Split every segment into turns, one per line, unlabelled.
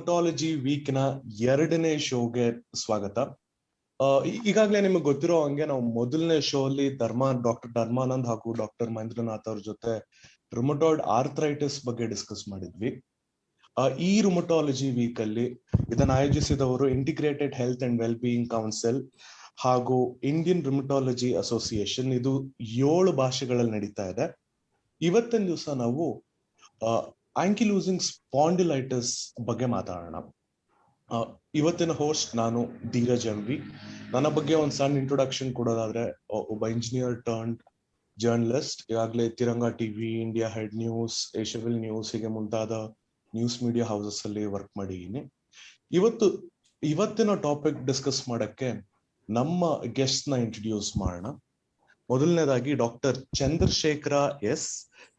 Rheumatology weak ನ 2ನೇ ಶೋಗೆ ಸ್ವಾಗತ. ಈಗಾಗಲೇ ನಿಮಗೆ ಗೊತ್ತಿರೋ ಹಂಗೆ ನಾವು ಮೊದಲನೇ ಶೋ ಅಲ್ಲಿ ಡಾಕ್ಟರ್ ಧರ್ಮಾನಂದ್ ಹಾಗೂ ಡಾಕ್ಟರ್ ಮಹೇಂದ್ರನಾಥ್ ಅವ್ರ ಜೊತೆ ರುಮಟಾಯ್ಡ್ ಆರ್ಥರೈಟಿಸ್ ಬಗ್ಗೆ ಡಿಸ್ಕಸ್ ಮಾಡಿದ್ವಿ. ಈ ರುಮಟಾಲಜಿ ವೀಕ್ ಅಲ್ಲಿ ಇದನ್ನು ಆಯೋಜಿಸಿದವರು integrated health and well being council ಹಾಗೂ ಇಂಡಿಯನ್ ರುಮಟಾಲಜಿ ಅಸೋಸಿಯೇಷನ್. ಇದು 7 ಭಾಷೆಗಳಲ್ಲಿ ನಡೀತಾ ಇದೆ. ಇವತ್ತಿನ ದಿವಸ ನಾವು ಆಂಕಿಲೋಸಿಂಗ್ ಸ್ಪಾಂಡಿಲೈಟಿಸ್ ಬಗ್ಗೆ ಮಾತಾಡೋಣ. ಇವತ್ತಿನ ಹೋಸ್ಟ್ ನಾನು ಧೀರಜ್ ಎಂವಿ. ನನ್ನ ಬಗ್ಗೆ ಒಂದು ಸಣ್ಣ ಇಂಟ್ರೊಡಕ್ಷನ್ ಕೊಡೋದಾದ್ರೆ, ಒಬ್ಬ ಇಂಜಿನಿಯರ್ ಟರ್ನ್ಡ್ ಜರ್ನಲಿಸ್ಟ್. ಈಗಾಗಲೇ Tiranga TV, India Ahead News, Asiaville news ಹೀಗೆ ಮುಂತಾದ ನ್ಯೂಸ್ ಮೀಡಿಯಾ ಹೌಸಸ್ ಅಲ್ಲಿ ವರ್ಕ್ ಮಾಡಿದ್ದೀನಿ. ಇವತ್ತಿನ ಟಾಪಿಕ್ ಡಿಸ್ಕಸ್ ಮಾಡಕ್ಕೆ ನಮ್ಮ ಗೆಸ್ಟ್ ನ ಇಂಟ್ರೊಡ್ಯೂಸ್ ಮಾಡೋಣ. ಮೊದಲನೇದಾಗಿ doctor Chandrashekara S,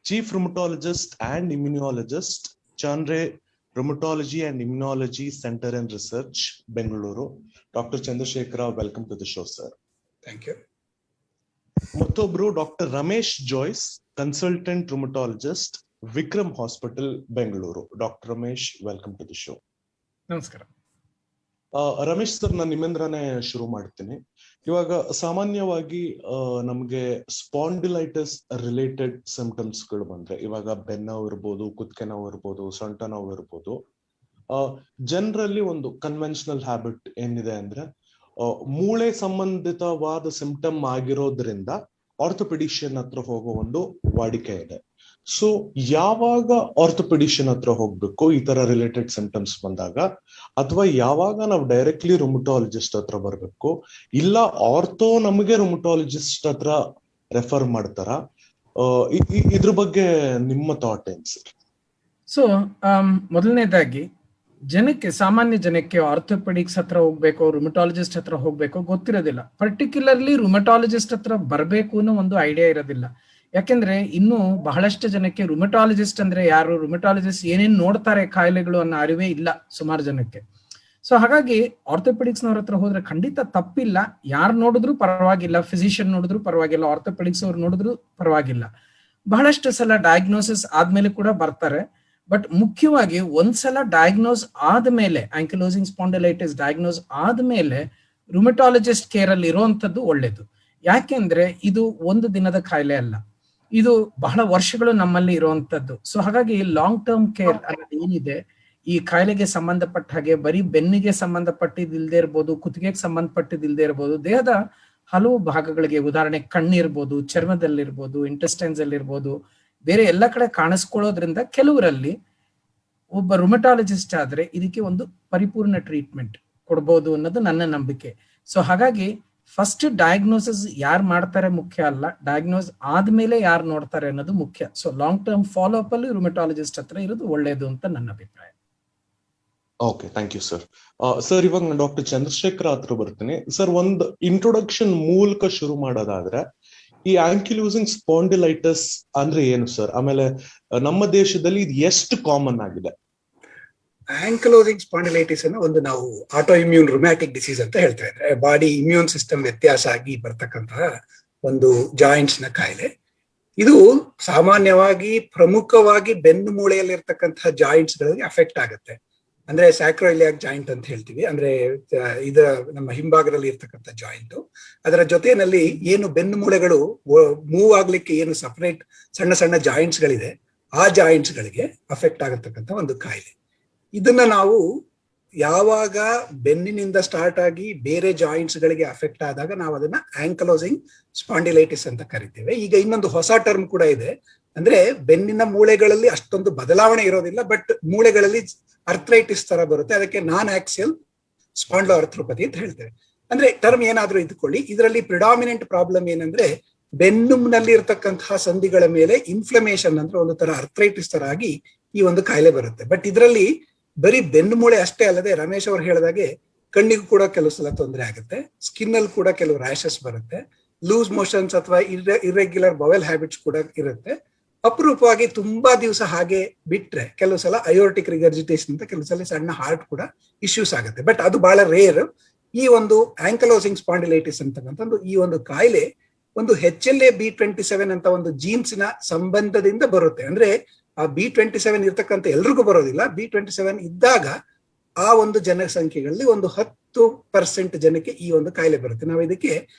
chief rheumatologist and immunologist, Chandre rheumatology and immunology centre and research, Bengaluru. Doctor Chandrashekara, welcome to the show sir.
Thank you.
ಮತ್ತೊಬ್ರು doctor Ramesh Jois, consultant rheumatologist, Vikram hospital, Bengaluru. Doctor Ramesh, welcome to the show.
ನಮಸ್ಕಾರ.
Ramesh sir, ನಾನು ನಿಮ್ಮಿಂದ್ರನೇ ಶುರು ಮಾಡ್ತೀನಿ. ಇವಾಗ ಸಾಮಾನ್ಯವಾಗಿ ನಮ್ಗೆ ಸ್ಪಾಂಡಿಲೈಟಿಸ್ ರಿಲೇಟೆಡ್ ಸಿಂಪ್ಟಮ್ಸ್ ಗಳು ಬಂದ್ರೆ, ಇವಾಗ ಬೆನ್ನೋವು ಇರ್ಬೋದು, ಕುತ್ತಿಗೆ ನೋವು ಇರ್ಬೋದು, ಸೊಂಟ ನೋವು ಇರ್ಬೋದು, ಜನರಲಿ ಒಂದು ಕನ್ವೆನ್ಷನಲ್ ಹ್ಯಾಬಿಟ್ ಏನಿದೆ ಅಂದ್ರೆ, ಮೂಳೆ ಸಂಬಂಧಿತವಾದ ಸಿಂಪ್ಟಮ್ ಆಗಿರೋದ್ರಿಂದ ಆರ್ಥೋಪೆಡಿಷಿಯನ್ ಹತ್ರ ಹೋಗೋ ಒಂದು ವಾಡಿಕೆ ಇದೆ. ಸೊ ಯಾವಾಗ ಆರ್ಥೋಪೆಡಿಷಿಯನ್ ಹತ್ರ ಹೋಗ್ಬೇಕು ಈ ತರ ರಿಲೇಟೆಡ್ ಸಿಂಪ್ಟಮ್ಸ್ ಬಂದಾಗ, ಅಥವಾ ಯಾವಾಗ ನಾವು ಡೈರೆಕ್ಟ್ಲಿ ರುಮಟಾಲಜಿಸ್ಟ್ ಹತ್ರ ಬರ್ಬೇಕು, ಇಲ್ಲ ಆರ್ಥೋ ನಮಗೆ ರುಮಟಾಲಜಿಸ್ಟ್ ಹತ್ರ ರೆಫರ್ ಮಾಡ್ತಾರ? ಇದ್ರ ಬಗ್ಗೆ ನಿಮ್ಮ ಥಾಟ್ ಏನ್ ಸರ್?
ಸೊ ಮೊದಲನೇದಾಗಿ ಸಾಮಾನ್ಯ ಜನಕ್ಕೆ ಆರ್ಥೋಪೆಡಿಕ್ಸ್ ಹತ್ರ ಹೋಗ್ಬೇಕು, ರುಮಟಾಲಜಿಸ್ಟ್ ಹತ್ರ ಹೋಗ್ಬೇಕು ಗೊತ್ತಿರೋದಿಲ್ಲ. ಪರ್ಟಿಕ್ಯುಲರ್ಲಿ ರುಮಟಾಲಜಿಸ್ಟ್ ಹತ್ರ ಬರ್ಬೇಕು ಅನ್ನೋ ಒಂದು ಐಡಿಯಾ ಇರೋದಿಲ್ಲ. ಯಾಕೆಂದ್ರೆ ಇನ್ನು ಬಹಳಷ್ಟು ಜನಕ್ಕೆ ರುಮಟಾಲಜಿಸ್ಟ್ ಅಂದ್ರೆ ಯಾರು, ರುಮಟಾಲಜಿಸ್ಟ್ ಏನೇನ್ ನೋಡ್ತಾರೆ ಕಾಯಿಲೆಗಳು ಅನ್ನೋ ಅರಿವೇ ಇಲ್ಲ ಸುಮಾರು ಜನಕ್ಕೆ. ಸೊ ಹಾಗಾಗಿ ಆರ್ಥೋಪೆಡಿಕ್ಸ್ ನವ್ರ ಹತ್ರ ಹೋದ್ರೆ ಖಂಡಿತ ತಪ್ಪಿಲ್ಲ. ಯಾರು ನೋಡಿದ್ರು ಪರವಾಗಿಲ್ಲ, ಫಿಸಿಷಿಯನ್ ನೋಡಿದ್ರು ಪರವಾಗಿಲ್ಲ, ಆರ್ಥೋಪೆಡಿಕ್ಸ್ ಅವ್ರು ನೋಡಿದ್ರು ಪರವಾಗಿಲ್ಲ. ಬಹಳಷ್ಟು ಸಲ ಡಯಾಗ್ನೋಸಿಸ್ ಆದ್ಮೇಲೆ ಕೂಡ ಬರ್ತಾರೆ. ಬಟ್ ಮುಖ್ಯವಾಗಿ ಒಂದ್ಸಲ ಡಯಾಗ್ನೋಸ್ ಆದ್ಮೇಲೆ, ಆಂಕಿಲೋಸಿಂಗ್ ಸ್ಪಾಂಡಿಲೈಟಿಸ್ ಡಯಾಗ್ನೋಸ್ ಆದ್ಮೇಲೆ ರುಮಟಾಲಜಿಸ್ಟ್ ಕೇರ್ ಅಲ್ಲಿ ಇರುವಂತದ್ದು ಒಳ್ಳೇದು. ಯಾಕೆಂದ್ರೆ ಇದು ಒಂದು ದಿನದ ಕಾಯಿಲೆ ಅಲ್ಲ, ಇದು ಬಹಳ ವರ್ಷಗಳು ನಮ್ಮಲ್ಲಿ ಇರುವಂತದ್ದು. ಸೊ ಹಾಗಾಗಿ ಲಾಂಗ್ ಟರ್ಮ್ ಕೇರ್ ಅನ್ನೋದು ಏನಿದೆ, ಈ ಕಾಯಿಲೆಗೆ ಸಂಬಂಧಪಟ್ಟ ಹಾಗೆ ಬರೀ ಬೆನ್ನಿಗೆ ಸಂಬಂಧಪಟ್ಟಿದ್ದಿಲ್ದೇ ಇರ್ಬೋದು, ಕುತ್ತಿಗೆಗೆ ಸಂಬಂಧಪಟ್ಟಿದ್ದಿಲ್ದೇ ಇರ್ಬೋದು, ದೇಹದ ಹಲವು ಭಾಗಗಳಿಗೆ, ಉದಾಹರಣೆ ಕಣ್ಣಿರ್ಬೋದು, ಚರ್ಮದಲ್ಲಿರ್ಬೋದು, ಇಂಟೆಸ್ಟೈನ್ಸ್ ಅಲ್ಲಿ ಇರ್ಬೋದು, ಬೇರೆ ಎಲ್ಲ ಕಡೆ ಕಾಣಿಸ್ಕೊಳ್ಳೋದ್ರಿಂದ ಕೆಲವರಲ್ಲಿ ಒಬ್ಬ ರುಮಟಾಲಜಿಸ್ಟ್ ಆದ್ರೆ ಇದಕ್ಕೆ ಒಂದು ಪರಿಪೂರ್ಣ ಟ್ರೀಟ್ಮೆಂಟ್ ಕೊಡ್ಬೋದು ಅನ್ನೋದು ನನ್ನ ನಂಬಿಕೆ. ಸೊ ಹಾಗಾಗಿ ಫಸ್ಟ್ ಡಯಾಗ್ನೋಸಿಸ್ ಯಾರು ಮಾಡ್ತಾರೆ ಮುಖ್ಯ ಅಲ್ಲ, ಡಯಾಗ್ನೋಸ್ ಆದ್ಮೇಲೆ ಯಾರು ನೋಡ್ತಾರೆ ಅನ್ನೋದು ಮುಖ್ಯ. So long term follow up ಅಲ್ಲಿ ರುಮಟಾಲಜಿಸ್ಟ್ ಹತ್ರ ಇರೋದು ಒಳ್ಳೇದು ಅಂತ ನನ್ನ ಅಭಿಪ್ರಾಯ.
Okay, thank you sir. Sir, ಇವಾಗ ನಾನು ಡಾಕ್ಟರ್ ಚಂದ್ರಶೇಖರ್ ಹತ್ರ ಬರ್ತೀನಿ. ಸರ್, ಒಂದು ಇಂಟ್ರೊಡಕ್ಷನ್ ಮೂಲಕ ಶುರು ಮಾಡೋದಾದ್ರೆ, ಈ ಆಂಕಿಲೋಸಿಂಗ್ ಸ್ಪಾಂಡಿಲೈಟಿಸ್ ಅಂದ್ರೆ ಏನು ಸರ್? ಆಮೇಲೆ ನಮ್ಮ ದೇಶದಲ್ಲಿ ಇದು ಎಷ್ಟು ಕಾಮನ್ ಆಗಿದೆ?
ಆಂಕಿಲೋಸಿಂಗ್ ಸ್ಪಾಂಡಿಲೈಟಿಸ್ ಅನ್ನು ಒಂದು ನಾವು ಆಟೋ ಇಮ್ಯೂನ್ ರುಮ್ಯಾಟಿಕ್ ಡಿಸೀಸ್ ಅಂತ ಹೇಳ್ತಾ ಇದ್ರೆ, ಬಾಡಿ ಇಮ್ಯೂನ್ ಸಿಸ್ಟಮ್ ವ್ಯತ್ಯಾಸ ಆಗಿ ಬರ್ತಕ್ಕಂತಹ ಒಂದು ಜಾಯಿಂಟ್ಸ್ ನ ಕಾಯಿಲೆ. ಇದು ಸಾಮಾನ್ಯವಾಗಿ ಪ್ರಮುಖವಾಗಿ ಬೆನ್ನು ಮೂಳೆಯಲ್ಲಿರ್ತಕ್ಕಂತಹ ಜಾಯಿಂಟ್ಸ್ ಗಳಿಗೆ ಅಫೆಕ್ಟ್ ಆಗುತ್ತೆ. ಅಂದ್ರೆ ಸ್ಯಾಕ್ರೋಯಿಲಿಯಾಕ್ ಜಾಯಿಂಟ್ ಅಂತ ಹೇಳ್ತೀವಿ, ಅಂದ್ರೆ ಇದರ ನಮ್ಮ ಹಿಂಭಾಗದಲ್ಲಿ ಇರ್ತಕ್ಕಂಥ ಜಾಯಿಂಟ್. ಅದರ ಜೊತೆಯಲ್ಲಿ ಏನು ಬೆನ್ನು ಮೂಳೆಗಳು ಮೂವ್ ಆಗ್ಲಿಕ್ಕೆ ಏನು ಸಪರೇಟ್ ಸಣ್ಣ ಸಣ್ಣ ಜಾಯಿಂಟ್ಸ್ ಗಳಿದೆ, ಆ ಜಾಯಿಂಟ್ಸ್ ಗಳಿಗೆ ಅಫೆಕ್ಟ್ ಆಗತಕ್ಕಂಥ ಒಂದು ಕಾಯಿಲೆ. ಇದನ್ನ ನಾವು ಯಾವಾಗ ಬೆನ್ನಿನಿಂದ ಸ್ಟಾರ್ಟ್ ಆಗಿ ಬೇರೆ ಜಾಯಿಂಟ್ಸ್ ಗಳಿಗೆ ಅಫೆಕ್ಟ್ ಆದಾಗ ನಾವು ಅದನ್ನ ಆಂಕಿಲೋಸಿಂಗ್ ಸ್ಪಾಂಡಿಲೈಟಿಸ್ ಅಂತ ಕರಿತೇವೆ. ಈಗ ಇನ್ನೊಂದು ಹೊಸ ಟರ್ಮ್ ಕೂಡ ಇದೆ, ಅಂದ್ರೆ ಬೆನ್ನಿನ ಮೂಳೆಗಳಲ್ಲಿ ಅಷ್ಟೊಂದು ಬದಲಾವಣೆ ಇರೋದಿಲ್ಲ, ಬಟ್ ಮೂಳೆಗಳಲ್ಲಿ ಅರ್ಥ್ರೈಟಿಸ್ ತರ ಬರುತ್ತೆ. ಅದಕ್ಕೆ ನಾನ್ ಆಕ್ಸಿಯಲ್ ಸ್ಪಾಂಡ್ಲೋ ಅರ್ಥ್ರೋಪತಿ ಅಂತ ಹೇಳ್ತೇವೆ. ಅಂದ್ರೆ ಟರ್ಮ್ ಏನಾದ್ರೂ ಇದ್ಕೊಳ್ಳಿ, ಇದರಲ್ಲಿ ಪ್ರಿಡಾಮಿನೆಂಟ್ ಪ್ರಾಬ್ಲಮ್ ಏನಂದ್ರೆ ಬೆನ್ನುನಲ್ಲಿ ಇರ್ತಕ್ಕಂತಹ ಸಂಧಿಗಳ ಮೇಲೆ ಇನ್ಫ್ಲಮೇಷನ್ ಅಂದ್ರೆ ಒಂದು ತರ ಅರ್ಥ್ರೈಟಿಸ್ ತರ ಆಗಿ ಈ ಒಂದು ಕಾಯಿಲೆ ಬರುತ್ತೆ. ಬಟ್ ಇದರಲ್ಲಿ ಬರೀ ಬೆನ್ನು ಮೂಳೆ ಅಷ್ಟೇ ಅಲ್ಲದೆ, ರಮೇಶ್ ಅವರು ಹೇಳಿದಾಗೆ ಕಣ್ಣಿಗೂ ಕೂಡ ಕೆಲವು ಸಲ ತೊಂದರೆ ಆಗುತ್ತೆ, ಸ್ಕಿನ್ ಅಲ್ಲಿ ಕೂಡ ಕೆಲವು ರ್ಯಾಷಸ್ ಬರುತ್ತೆ, ಲೂಸ್ ಮೋಷನ್ಸ್ ಅಥವಾ ಇರ್ರೆಗ್ಯುಲರ್ ಬವೆಲ್ ಹ್ಯಾಬಿಟ್ಸ್ ಕೂಡ ಇರುತ್ತೆ. ಅಪರೂಪವಾಗಿ ತುಂಬಾ ದಿವಸ ಹಾಗೆ ಬಿಟ್ರೆ ಕೆಲವು ಸಲ ಅಯೋರ್ಟಿಕ್ ರಿಗರ್ಜಿಟೇಷನ್ ಅಂತ ಕೆಲವು ಸಲ ಸಣ್ಣ ಹಾರ್ಟ್ ಕೂಡ ಇಶ್ಯೂಸ್ ಆಗುತ್ತೆ. ಬಟ್ ಅದು ಬಹಳ ರೇರ್. ಈ ಒಂದು ಆಂಕಿಲೋಸಿಂಗ್ ಸ್ಪಾಂಡಿಲೈಟಿಸ್ ಅಂತಕ್ಕಂಥ ಈ ಒಂದು ಕಾಯಿಲೆ ಒಂದು HLA-B27 ಅಂತ ಒಂದು ಜೀನ್ಸ್ ನ ಸಂಬಂಧದಿಂದ ಬರುತ್ತೆ. ಅಂದ್ರೆ ಆ B27 ಇರ್ತಕ್ಕಂಥ ಎಲ್ರಿಗೂ ಬರೋದಿಲ್ಲ. B27 ಇದ್ದಾಗ ಆ ಒಂದು ಜನಸಂಖ್ಯೆಗಳಲ್ಲಿ ಒಂದು 10% ಜನಕ್ಕೆ ಈ ಒಂದು ಕಾಯಿಲೆ ಬರುತ್ತೆ. ನಾವು ಇದಕ್ಕೆ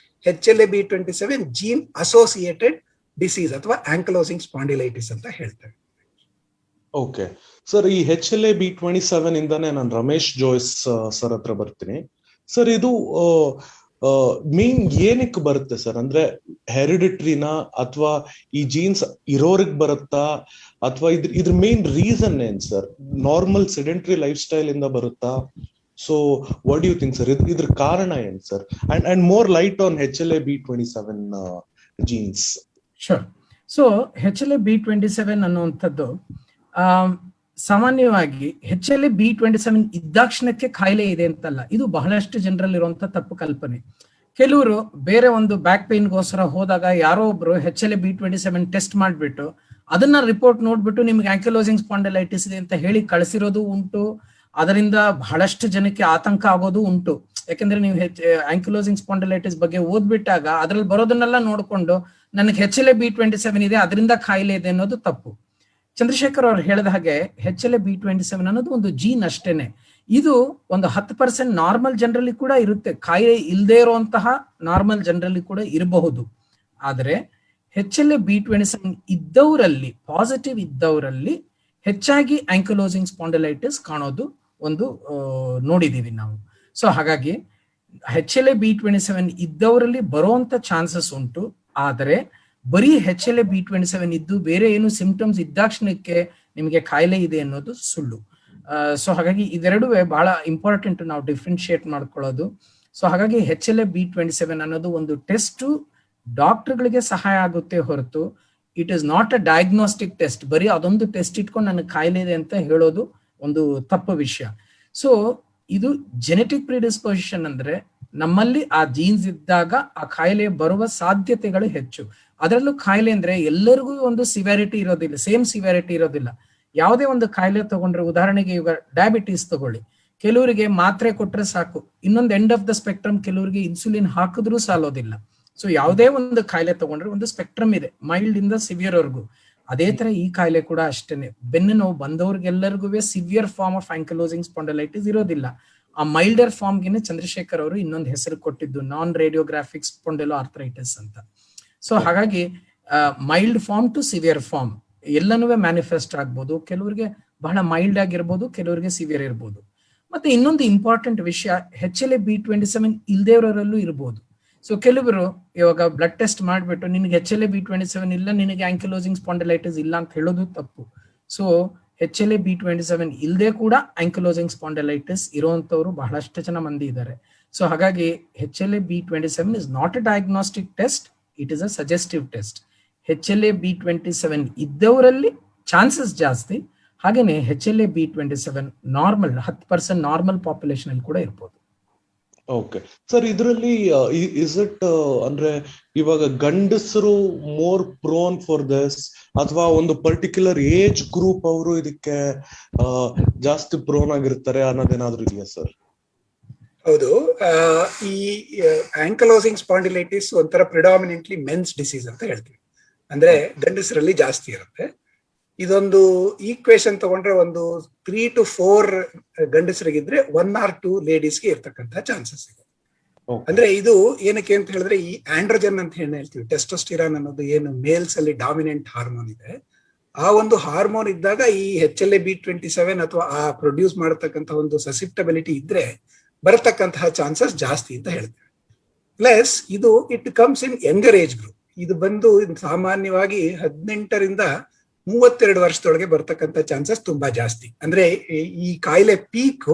HLA-B27 ಜೀನ್ ಅಸೋಸಿಯೇಟೆಡ್ ಡಿಸೀಸ್ ಅಥವಾ ಆಂಕಲೋಸಿಂಗ್ ಸ್ಪಾಂಡಿಲೈಟಿಸ್ ಅಂತ ಹೇಳ್ತೇವೆ.
ಓಕೆ ಸರ್, ಈ HLA-B27 ಇಂದಾನೆ ನಾನು ರಮೇಶ್ ಜೋಯ್ಸ್ ಸರ್ ಹತ್ರ ಬರ್ತೀನಿ. ಸರ್, ಇದು ಮೇನ್ ಏನಕ್ಕೆ ಬರುತ್ತೆ ಸರ್? ಅಂದ್ರೆ ಹೆರಿಡಿಟ್ರಿನಾ ಅಥವಾ ಈ ಜೀನ್ಸ್ ಇರೋರಿಗೆ ಬರುತ್ತಾ, ಅಥವಾ ಇದ್ರ ಮೇನ್ ರೀಸನ್ ಏನ್ ಸರ್? ನಾರ್ಮಲ್ ಸೆಡೆಂಟರಿ ಲೈಫ್ ಸ್ಟೈಲ್ ಇಂದ ಬರುತ್ತಾ? So what you think sir, ಇದ್ರ ಕಾರಣ ಏನ್ ಸರ್? And more light on HLA-B27 genes.
Sure. So HLA-B27 ಅನ್ನುವಂಥದ್ದು ಸಾಮಾನ್ಯವಾಗಿ HLA-B27 ಇದ್ದಾಕ್ಷಣಕ್ಕೆ ಕಾಯಿಲೆ ಇದೆ ಅಂತಲ್ಲ. ಇದು ಬಹಳಷ್ಟು ಜನರಲ್ಲಿ ಇರುವಂತ ತಪ್ಪು ಕಲ್ಪನೆ. ಕೆಲವರು ಬೇರೆ ಒಂದು ಬ್ಯಾಕ್ ಪೇನ್ಗೋಸ್ಕರ ಹೋದಾಗ ಯಾರೋ ಒಬ್ರು HLA-B27 ಟೆಸ್ಟ್ ಮಾಡಿಬಿಟ್ಟು ಅದನ್ನ ರಿಪೋರ್ಟ್ ನೋಡ್ಬಿಟ್ಟು ನಿಮ್ಗೆ ಆಂಕಲೋಸಿಂಗ್ ಸ್ಪಾಂಡಿಲೈಟಿಸ್ ಇದೆ ಅಂತ ಹೇಳಿ ಕಳಿಸಿರೋದು ಉಂಟು. ಅದರಿಂದ ಬಹಳಷ್ಟು ಜನಕ್ಕೆ ಆತಂಕ ಆಗೋದು ಉಂಟು. ಯಾಕಂದ್ರೆ ನೀವು ಆಂಕಲೋಸಿಂಗ್ ಸ್ಪಾಂಡಿಲೈಟಿಸ್ ಬಗ್ಗೆ ಓದ್ಬಿಟ್ಟಾಗ ಅದ್ರಲ್ಲಿ ಬರೋದನ್ನೆಲ್ಲ ನೋಡ್ಕೊಂಡು ನನಗೆ HLA-B27 ಇದೆ, ಅದರಿಂದ ಕಾಯಿಲೆ ಇದೆ ಅನ್ನೋದು ತಪ್ಪು. ಚಂದ್ರಶೇಖರ್ ಅವ್ರು ಹೇಳಿದ ಹಾಗೆ HLA-B27 ಅನ್ನೋದು ಒಂದು ಜೀನ್ ಅಷ್ಟೇನೆ. ಇದು ಒಂದು 10% ನಾರ್ಮಲ್ ಜನರಲ್ಲಿ ಕೂಡ ಇರುತ್ತೆ. ಕಾಯಿಲೆ ಇಲ್ಲದೆ ಇರುವಂತಹ ನಾರ್ಮಲ್ ಜನರಲ್ಲಿ ಕೂಡ ಇರಬಹುದು. ಆದರೆ HLA-B27 ಇದ್ದವರಲ್ಲಿ, ಪಾಸಿಟಿವ್ ಇದ್ದವರಲ್ಲಿ ಹೆಚ್ಚಾಗಿ ಆಂಕಲೋಸಿಂಗ್ ಸ್ಪಾಂಡಿಲೈಟಿಸ್ ಕಾಣೋದು ಒಂದು ನೋಡಿದೀವಿ ನಾವು. ಸೊ ಹಾಗಾಗಿ HLA-B27 ಇದ್ದವರಲ್ಲಿ ಬರುವಂತ ಚಾನ್ಸಸ್ ಉಂಟು. ಆದರೆ ಬರೀ HLA-B27 ಇದ್ದು ಬೇರೆ ಏನು ಸಿಂಪ್ಟಮ್ಸ್ ಇದ್ದಾಕ್ಷಣಕ್ಕೆ ನಿಮಗೆ ಕಾಯಿಲೆ ಇದೆ ಅನ್ನೋದು ಸುಳ್ಳು. ಸೊ ಹಾಗಾಗಿ ಇದೆರಡೂ ಬಹಳ ಇಂಪಾರ್ಟೆಂಟ್ ನಾವು ಡಿಫ್ರೆನ್ಶಿಯೇಟ್ ಮಾಡ್ಕೊಳ್ಳೋದು. ಸೊ ಹಾಗಾಗಿ HLA-B27 ಅನ್ನೋದು ಒಂದು ಟೆಸ್ಟ್ ಡಾಕ್ಟರ್ಗಳಿಗೆ ಸಹಾಯ ಆಗುತ್ತೆ ಹೊರತು it is not a diagnostic test. ಬರೀ ಅದೊಂದು ಟೆಸ್ಟ್ ಇಟ್ಕೊಂಡು ನನಗೆ ಕಾಯಿಲೆ ಇದೆ ಅಂತ ಹೇಳೋದು ಒಂದು ತಪ್ಪು ವಿಷಯ. ಸೊ ಇದು ಜೆನೆಟಿಕ್ ಪ್ರಿಡಿಸ್ಪೊಸಿಷನ್, ಅಂದ್ರೆ ನಮ್ಮಲ್ಲಿ ಆ ಜೀನ್ಸ್ ಇದ್ದಾಗ ಆ ಕಾಯಿಲೆ ಬರುವ ಸಾಧ್ಯತೆಗಳು ಹೆಚ್ಚು. ಅದರಲ್ಲೂ ಕಾಯಿಲೆ ಅಂದ್ರೆ ಎಲ್ಲರಿಗೂ ಒಂದು ಸಿವಿಯಾರಿಟಿ ಇರೋದಿಲ್ಲ, ಸೇಮ್ ಸಿವಿಯಾರಿಟಿ ಇರೋದಿಲ್ಲ. ಯಾವುದೇ ಒಂದು ಕಾಯಿಲೆ ತಗೊಂಡ್ರೆ, ಉದಾಹರಣೆಗೆ ಇವಾಗ ಡಯಾಬಿಟೀಸ್ ತಗೊಳ್ಳಿ, ಕೆಲವರಿಗೆ ಮಾತ್ರೆ ಕೊಟ್ರೆ ಸಾಕು, ಇನ್ನೊಂದು ಎಂಡ್ ಆಫ್ ದ ಸ್ಪೆಕ್ಟ್ರಮ್ ಕೆಲವರಿಗೆ ಇನ್ಸುಲಿನ್ ಹಾಕಿದ್ರೂ ಸಾಲೋದಿಲ್ಲ. ಸೊ ಯಾವುದೇ ಒಂದು ಕಾಯಿಲೆ ತಗೊಂಡ್ರೆ ಒಂದು ಸ್ಪೆಕ್ಟ್ರಮ್ ಇದೆ, ಮೈಲ್ಡ್ ಇಂದ ಸಿವಿಯರ್ ವರ್ಗು. ಅದೇ ತರ ಈ ಕಾಯಿಲೆ ಕೂಡ ಅಷ್ಟೇನೆ. ಬೆನ್ನು ನೋವು ಬಂದವ್ರಿಗೆಲ್ಲರಿಗೂ severe form of ankylosing spondylitis ಇರೋದಿಲ್ಲ. ಆ ಮೈಲ್ಡರ್ ಫಾರ್ಮ್ಗೆ ಚಂದ್ರಶೇಖರ್ ಅವರು ಇನ್ನೊಂದು ಹೆಸರು ಕೊಟ್ಟಿದ್ದು ನಾನ್ ರೇಡಿಯೋಗ್ರಾಫಿಕ್ ಸ್ಪಾಂಡಿಲೋ ಆರ್ಥರೈಟಿಸ್ ಅಂತ. ಸೊ ಹಾಗಾಗಿ mild form to severe form ಎಲ್ಲನೂ ಮ್ಯಾನಿಫೆಸ್ಟ್ ಆಗ್ಬೋದು. ಕೆಲವರಿಗೆ ಬಹಳ ಮೈಲ್ಡ್ ಆಗಿರ್ಬೋದು, ಕೆಲವರಿಗೆ ಸಿವಿಯರ್ ಇರ್ಬೋದು. ಮತ್ತೆ ಇನ್ನೊಂದು ಇಂಪಾರ್ಟೆಂಟ್ ವಿಷಯ, HLA-B27 ಇಲ್ದೇವರಲ್ಲೂ ಇರ್ಬೋದು. ಸೊ ಕೆಲವರು ಇವಾಗ ಬ್ಲಡ್ ಟೆಸ್ಟ್ ಮಾಡಿಬಿಟ್ಟು ನಿನಗೆ HLA-B27 ಇಲ್ಲ, ನಿನಗೆ ಆಂಕಲೋಸಿಂಗ್ ಸ್ಪಾಂಡಿಲೈಟಿಸ್ ಇಲ್ಲ ಅಂತ ಹೇಳೋದು ತಪ್ಪು. ಸೊ HLA-B27 ಇಲ್ಲದೆ ಕೂಡ ಆಂಕಲೋಸಿಂಗ್ ಸ್ಪಾಂಡಿಲೈಟಿಸ್ ಇರುವಂತವ್ರು ಬಹಳಷ್ಟು ಜನ ಮಂದಿ ಇದ್ದಾರೆ. ಸೊ ಹಾಗಾಗಿ HLA-B27 is not a diagnostic test, it is a suggestive test. HLA-B27 ಇದ್ದವರಲ್ಲಿ ಚಾನ್ಸಸ್ ಜಾಸ್ತಿ. ಹಾಗೇನೆ HLA-B27 ನಾರ್ಮಲ್ 10% ನಾರ್ಮಲ್ ಪಾಪ್ಯುಲೇಷನ್ ಅಲ್ಲಿ ಕೂಡ ಇರ್ಬೋದು.
ಓಕೆ ಸರ್, ಇದರಲ್ಲಿ ಇಸ್ ಇಟ್ ಅಂದ್ರೆ ಇವಾಗ ಗಂಡಸರು ಮೋರ್ ಪ್ರೋನ್ ಫಾರ್ ದಿಸ್, ಅಥವಾ ಒಂದು ಪರ್ಟಿಕ್ಯುಲರ್ ಏಜ್ ಗ್ರೂಪ್ ಅವರು ಇದಕ್ಕೆ ಜಾಸ್ತಿ ಪ್ರೋನ್ ಆಗಿರ್ತಾರೆ ಅನ್ನೋದೇನಾದ್ರೂ ಇದೆಯಾ ಸರ್?
ಹೌದು, ಈ ಆಂಕಲೋಸಿಂಗ್ ಸ್ಪಾಂಡಿಲೈಟಿಸ್ ಒಂಥರ ಪ್ರಿಡಾಮಿನೆಂಟ್ಲಿ ಮೆನ್ಸ್ ಡಿಸೀಸ್ ಅಂತ ಹೇಳ್ತೀವಿ. ಅಂದ್ರೆ ಗಂಡಸರಲ್ಲಿ ಜಾಸ್ತಿ ಇರುತ್ತೆ. ಇದೊಂದು ಈಕ್ವೇಶನ್ ತಗೊಂಡ್ರೆ ಒಂದು 3 to 4 ಗಂಡಸರಿಗಿದ್ರೆ 1 or 2 ಲೇಡೀಸ್ಗೆ ಇರ್ತಕ್ಕಂಥ ಚಾನ್ಸಸ್ ಇದೆ. ಅಂದ್ರೆ ಇದು ಏನಕ್ಕೆ ಅಂತ ಹೇಳಿದ್ರೆ, ಈ ಆಂಡ್ರೋಜನ್ ಅಂತ ಹೇಳ್ತೀವಿ, ಟೆಸ್ಟೋಸ್ಟಿರಾನ್ ಅನ್ನೋದು ಏನು ಮೇಲ್ಸ್ ಅಲ್ಲಿ ಡಾಮಿನೆಂಟ್ ಹಾರ್ಮೋನ್ ಇದೆ, ಆ ಒಂದು ಹಾರ್ಮೋನ್ ಇದ್ದಾಗ ಈ HLA-B27 ಅಥವಾ ಆ ಪ್ರೊಡ್ಯೂಸ್ ಮಾಡತಕ್ಕಂಥ ಒಂದು ಸಸಿಪ್ಟಬಿಲಿಟಿ ಇದ್ರೆ ಬರತಕ್ಕಂತಹ ಚಾನ್ಸಸ್ ಜಾಸ್ತಿ ಅಂತ ಹೇಳ್ತೇವೆ. ಪ್ಲಸ್ ಇದು it comes in younger age group. ಇದು ಬಂದು ಸಾಮಾನ್ಯವಾಗಿ 18ರಿಂದ 32 ವರ್ಷದೊಳಗೆ ಬರ್ತಕ್ಕಂಥ ಚಾನ್ಸಸ್ ತುಂಬಾ ಜಾಸ್ತಿ. ಅಂದ್ರೆ ಈ ಕಾಯಿಲೆ ಪೀಕ್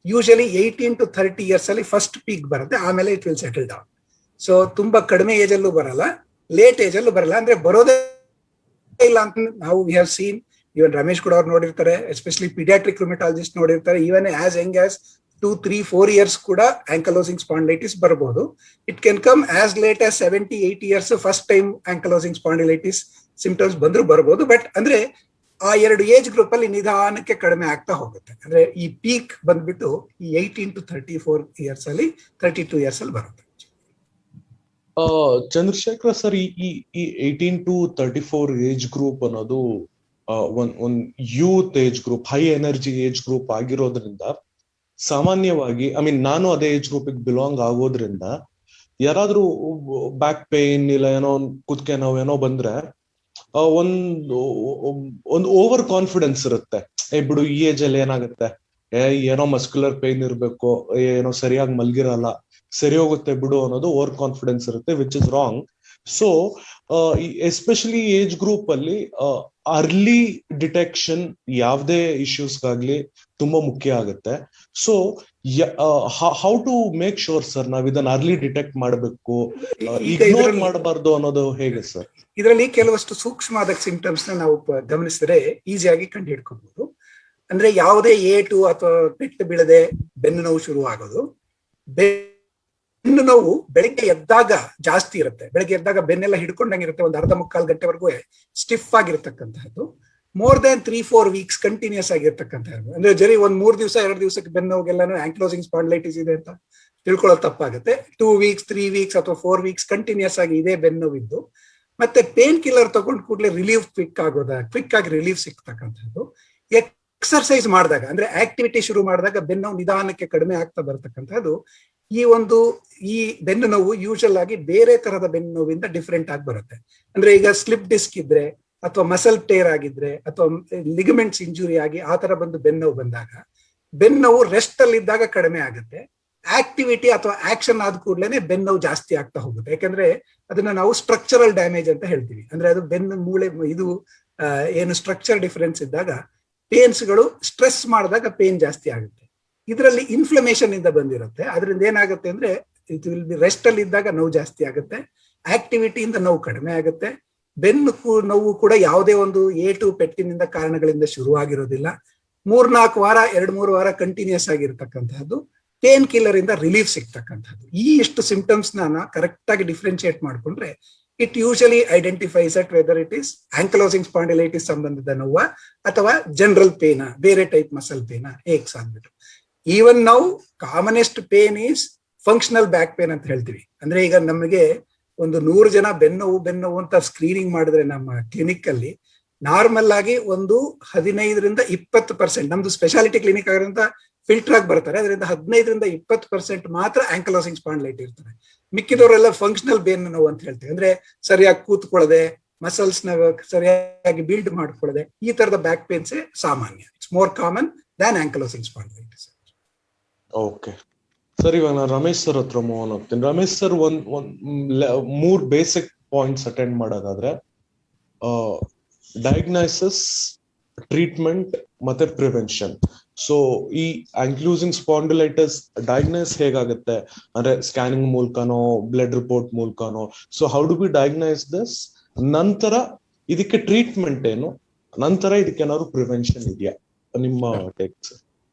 ಯೂಶಲಿ 18 to 30 years ಅಲ್ಲಿ ಫಸ್ಟ್ ಪೀಕ್ ಬರುತ್ತೆ, ಆಮೇಲೆ it will settle down. So ತುಂಬಾ ಕಡಿಮೆ ಏಜ್ ಅಲ್ಲೂ ಬರಲ್ಲ, ಲೇಟ್ ಏಜ್ ಅಲ್ಲೂ ಬರಲ್ಲ. ಅಂದ್ರೆ ಬರೋದೇ ಇಲ್ಲ ಅಂತ ನಾವು we have seen. Even Ramesh ಕೂಡ ಅವ್ರು ನೋಡಿರ್ತಾರೆ, ಎಸ್ಪೆಷಲಿ ಪೀಡಿಯಾಟ್ರಿಕ್ ರುಮಟಾಲಜಿಸ್ಟ್ ನೋಡಿರ್ತಾರೆ. Even as young as 2, 3, 4 years ಕೂಡ ಆಂಕಲೋಸಿಂಗ್ ಸ್ಪಾಂಡಿಲೈಟಿಸ್ ಬರಬಹುದು. It can come as late as 70, 80 years first time ankylosing spondylitis symptoms ಬಂದ್ರು ಬರಬಹುದು. ಬಟ್ ಅಂದ್ರೆ ಆ 2 ಏಜ್ ಗ್ರೂಪ್ ಅಲ್ಲಿ ನಿಧಾನಕ್ಕೆ ಕಡಿಮೆ ಆಗ್ತಾ ಹೋಗುತ್ತೆ. ಅಂದ್ರೆ ಈ ಪೀಕ್ ಬಂದ್ಬಿಟ್ಟು ಈ 18 to 34 years ಅಲ್ಲಿ 32 years ಅಲ್ಲಿ ಬರುತ್ತೆ.
ಚಂದ್ರಶೇಖರ್ ಸರ್, ಈ 18 to 34 ಏಜ್ ಗ್ರೂಪ್ ಅನ್ನೋದು ಒಂದ್ youth age group, high energy age group ಆಗಿರೋದ್ರಿಂದ ಸಾಮಾನ್ಯವಾಗಿ ನಾನು ಅದೇ ಏಜ್ ಗ್ರೂಪಿಗೆ ಬಿಲಾಂಗ್ ಆಗೋದ್ರಿಂದ ಯಾರಾದ್ರೂ ಬ್ಯಾಕ್ ಪೇನ್ ಇಲ್ಲ ಏನೋ ಕುತ್ಕೆ ನೋವು ಏನೋ ಬಂದ್ರೆ ಒಂದು ಓವರ್ ಕಾನ್ಫಿಡೆನ್ಸ್ ಇರುತ್ತೆ. ಬಿಡು ಈ ಏಜ್ ಅಲ್ಲಿ ಏನಾಗುತ್ತೆ, ಏನೋ ಮಸ್ಕ್ಯುಲರ್ ಪೇನ್ ಇರ್ಬೇಕು, ಏನೋ ಸರಿಯಾಗಿ ಮಲ್ಗಿರಲ್ಲ, ಸರಿ ಹೋಗುತ್ತೆ ಬಿಡು ಅನ್ನೋದು ಓವರ್ ಕಾನ್ಫಿಡೆನ್ಸ್ ಇರುತ್ತೆ, which is wrong. So especially age group ಅಲ್ಲಿ ಅರ್ಲಿ ಡಿಟೆಕ್ಷನ್ ಯಾವ್ದೇ ಇಶ್ಯೂಸ್ಗಾಗ್ಲಿ ತುಂಬಾ ಮುಖ್ಯ ಆಗುತ್ತೆ. So how to make sure sir ನಾವ್ ಇದನ್ನ ಅರ್ಲಿ ಡಿಟೆಕ್ಟ್ ಮಾಡಬೇಕು, ಇಗ್ನೋರ್ ಮಾಡಬಾರ್ದು ಅನ್ನೋದು ಹೇಗೆ ಸರ್?
ಇದರಲ್ಲಿ ಕೆಲವಷ್ಟು ಸೂಕ್ಷ್ಮವಾದ ಸಿಂಪ್ಟಮ್ಸ್ ನಾವು ಗಮನಿಸಿದ್ರೆ ಈಸಿಯಾಗಿ ಕಂಡು ಹಿಡ್ಕೋಬಹುದು. ಅಂದ್ರೆ ಯಾವುದೇ ಏಟು ಅಥವಾ ಪೆಟ್ಟು ಬೀಳದೆ ಬೆನ್ನು ನೋವು ಶುರು ಆಗೋದು. ಬೆನ್ನು ನೋವು ಬೆಳಿಗ್ಗೆ ಎದ್ದಾಗ ಜಾಸ್ತಿ ಇರುತ್ತೆ. ಬೆಳಿಗ್ಗೆ ಎದ್ದಾಗ ಬೆನ್ನೆಲ್ಲ ಹಿಡ್ಕೊಂಡಂಗಿರುತ್ತೆ, ಒಂದು ಅರ್ಧ ಮುಕ್ಕಾಲು ಗಂಟೆವರೆಗೂ ಸ್ಟಿಫ್ ಆಗಿರ್ತಕ್ಕಂಥದ್ದು. ಮೋರ್ ದನ್ 3-4 ವೀಕ್ಸ್ ಕಂಟಿನ್ಯೂಸ್ ಆಗಿರ್ತಕ್ಕಂಥದ್ದು. ಅಂದ್ರೆ ಜರಿ ಒಂದ್ 3 ದಿವಸ 2 ದಿವಸಕ್ಕೆ ಬೆನ್ನು ನೋವಿಗೆಲ್ಲಾನು ಆಂಕ್ಲೋಸಿಂಗ್ ಸ್ಪಾಂಡಿಲೈಟಿಸ್ ಇದೆ ಅಂತ ತಿಳ್ಕೊಳ್ಳೋದು ತಪ್ಪಾಗುತ್ತೆ. 2 ವೀಕ್ಸ್ 3 ವೀಕ್ಸ್ ಅಥವಾ 4 ವೀಕ್ಸ್ ಕಂಟಿನ್ಯೂಸ್ ಆಗಿ ಇದೇ ಬೆನ್ನು ನೋವಿದ್ದು ಮತ್ತೆ ಪೇನ್ ಕಿಲ್ಲರ್ ತಗೊಂಡ್ ಕೂಡಲೇ ರಿಲೀಫ್ ಕ್ವಿಕ್ ಆಗಿ ರಿಲೀಫ್ ಸಿಗ್ತಕ್ಕಂಥದ್ದು. ಎಕ್ಸರ್ಸೈಸ್ ಮಾಡಿದಾಗ ಅಂದ್ರೆ ಆಕ್ಟಿವಿಟಿ ಶುರು ಮಾಡಿದಾಗ ಬೆನ್ನು ನೋವು ನಿಧಾನಕ್ಕೆ ಕಡಿಮೆ ಆಗ್ತಾ ಬರ್ತಕ್ಕಂಥದ್ದು. ಈ ಬೆನ್ನು ನೋವು ಯೂಶಲ್ ಆಗಿ ಬೇರೆ ತರಹದ ಬೆನ್ನು ನೋವಿಂದ ಡಿಫ್ರೆಂಟ್ ಆಗಿ ಬರುತ್ತೆ. ಅಂದ್ರೆ ಈಗ ಸ್ಲಿಪ್ ಡಿಸ್ಕ್ ಇದ್ರೆ ಅಥವಾ ಮಸಲ್ ಟೇರ್ ಆಗಿದ್ರೆ ಅಥವಾ ಲಿಗಮೆಂಟ್ಸ್ ಇಂಜುರಿ ಆಗಿ ಆ ತರ ಬಂದು ಬೆನ್ನು ನೋವು ಬಂದಾಗ ಬೆನ್ನು ನೋವು ರೆಸ್ಟ್ ಅಲ್ಲಿ ಇದ್ದಾಗ ಕಡಿಮೆ ಆಗುತ್ತೆ. ಆಕ್ಟಿವಿಟಿ ಅಥವಾ ಆಕ್ಷನ್ ಆದ ಕೂಡಲೇ ಬೆನ್ನು ನೋವು ಜಾಸ್ತಿ ಆಗ್ತಾ ಹೋಗುತ್ತೆ. ಯಾಕಂದ್ರೆ ಅದನ್ನ ನಾವು ಸ್ಟ್ರಕ್ಚರಲ್ ಡ್ಯಾಮೇಜ್ ಅಂತ ಹೇಳ್ತೀವಿ. ಅಂದ್ರೆ ಅದು ಬೆನ್ನು ಮೂಳೆ ಇದು ಏನು ಸ್ಟ್ರಕ್ಚರ್ ಡಿಫರೆನ್ಸ್ ಇದ್ದಾಗ ಪೇನ್ಸ್ಗಳು ಸ್ಟ್ರೆಸ್ ಮಾಡಿದಾಗ ಪೇನ್ ಜಾಸ್ತಿ ಆಗುತ್ತೆ. ಇದರಲ್ಲಿ ಇನ್ಫ್ಲಮೇಷನ್ ಇಂದ ಬಂದಿರುತ್ತೆ. ಅದರಿಂದ ಏನಾಗುತ್ತೆ ಅಂದ್ರೆ ರೆಸ್ಟ್ ಅಲ್ಲಿ ಇದ್ದಾಗ ನೋವು ಜಾಸ್ತಿ ಆಗುತ್ತೆ, ಆಕ್ಟಿವಿಟಿಯಿಂದ ನೋವು ಕಡಿಮೆ ಆಗುತ್ತೆ. ಬೆನ್ನು ನೋವು ಕೂಡ ಯಾವುದೇ ಒಂದು ಏಟು ಪೆಟ್ಟಿನಿಂದ ಕಾರಣಗಳಿಂದ ಶುರುವಾಗಿರೋದಿಲ್ಲ. 3-4 ವಾರ 2-3 ವಾರ ಕಂಟಿನ್ಯೂಸ್ ಆಗಿರ್ತಕ್ಕಂಥದ್ದು. ಪೇನ್ ಕಿಲ್ಲರ್ ಇಂದ ರಿಲೀಫ್ ಸಿಗ್ತಕ್ಕಂಥದ್ದು. ಈ ಎಷ್ಟು ಸಿಂಪ್ಟಮ್ಸ್ ಕರೆಕ್ಟ್ ಆಗಿ ಡಿಫ್ರೆನ್ಶಿಯೇಟ್ ಮಾಡ್ಕೊಂಡ್ರೆ it usually identifies at whether it is ankylosing spondylitis ಸಂಬಂಧದ ನೋವ ಅಥವಾ ಜನರಲ್ ಪೇನ, ಬೇರೆ ಟೈಪ್ ಮಸಲ್ ಪೇನ ಏಕ್ಸ್ ಆಗ್ಬಿಟ್ಟು. ಈವನ್ ನಾವು commonest pain is functional back pain ಅಂತ ಹೇಳ್ತೀವಿ. ಅಂದ್ರೆ ಈಗ ನಮಗೆ ಒಂದು 100 ಜನ ಬೆನ್ನೋವು ಅಂತ ಸ್ಕ್ರೀನಿಂಗ್ ಮಾಡಿದ್ರೆ ನಮ್ಮ ಕ್ಲಿನಿಕ್ ಅಲ್ಲಿ ನಾರ್ಮಲ್ ಆಗಿ ಒಂದು 15-20%, ನಮ್ದು ಸ್ಪೆಷಾಲಿಟಿ ಕ್ಲಿನಿಕ್ ಆಗಿರೋದ್ರಿಂದ ಫಿಲ್ಟರ್ ಆಗಿ ಬರ್ತಾರೆ, ಅದರಿಂದ 15-20% ಮಾತ್ರ ಆಂಕ್ಲೋಸಿಂಗ್ ಸ್ಪಾಂಡಿಲೈಟಿಸ್ ಇರ್ತಾರೆ. ಮಿಕ್ಕಿದವರೆಲ್ಲ ಫಂಕ್ಷನಲ್ ಬೇನ್ ನೋವು ಅಂತ ಹೇಳ್ತೀವಿ. ಅಂದ್ರೆ ಸರಿಯಾಗಿ ಕೂತ್ಕೊಳ್ಳದೆ, ಮಸಲ್ಸ್ ನ ಸರಿಯಾಗಿ ಬಿಲ್ಡ್ ಮಾಡ್ಕೊಳ್ಳದೆ, ಈ ತರದ ಬ್ಯಾಕ್ ಪೇನ್ಸ್ ಸಾಮಾನ್ಯ. It's more common than ankylosing spondylitis.
Okay sir, ಇವಾಗ ನಾನು ರಮೇಶ್ ಸರ್ ಹತ್ರ ಮೂವ್ ಹೋಗ್ತೀನಿ. ರಮೇಶ್ ಸರ್ ಒಂದ್ 3 ಬೇಸಿಕ್ ಪಾಯಿಂಟ್ಸ್ ಅಟೆಂಡ್ ಮಾಡೋದಾದ್ರೆ ಡಯಾಗ್ನೋಸಿಸ್, ಟ್ರೀಟ್ಮೆಂಟ್ ಮತ್ತೆ ಪ್ರಿವೆನ್ಷನ್. ಸೊ ಈ ಆಂಕ್ಲೂಸಿಂಗ್ ಸ್ಪಾಂಡಿಲೈಟಿಸ್ ಡಯಾಗ್ನೋಸ್ ಹೇಗಾಗುತ್ತೆ ಅಂದ್ರೆ ಸ್ಕ್ಯಾನಿಂಗ್ ಮೂಲಕನೋ ಬ್ಲಡ್ ರಿಪೋರ್ಟ್ ಮೂಲಕನೋ? So how do we diagnose this? ನಂತರ ಇದಕ್ಕೆ ಟ್ರೀಟ್ಮೆಂಟ್ ಏನು? ನಂತರ ಇದಕ್ಕೆ ಏನಾದ್ರು ಪ್ರಿವೆನ್ಷನ್ ಇದೆಯಾ? ನಿಮ್ಮ ಟೇಕ್ಸ್.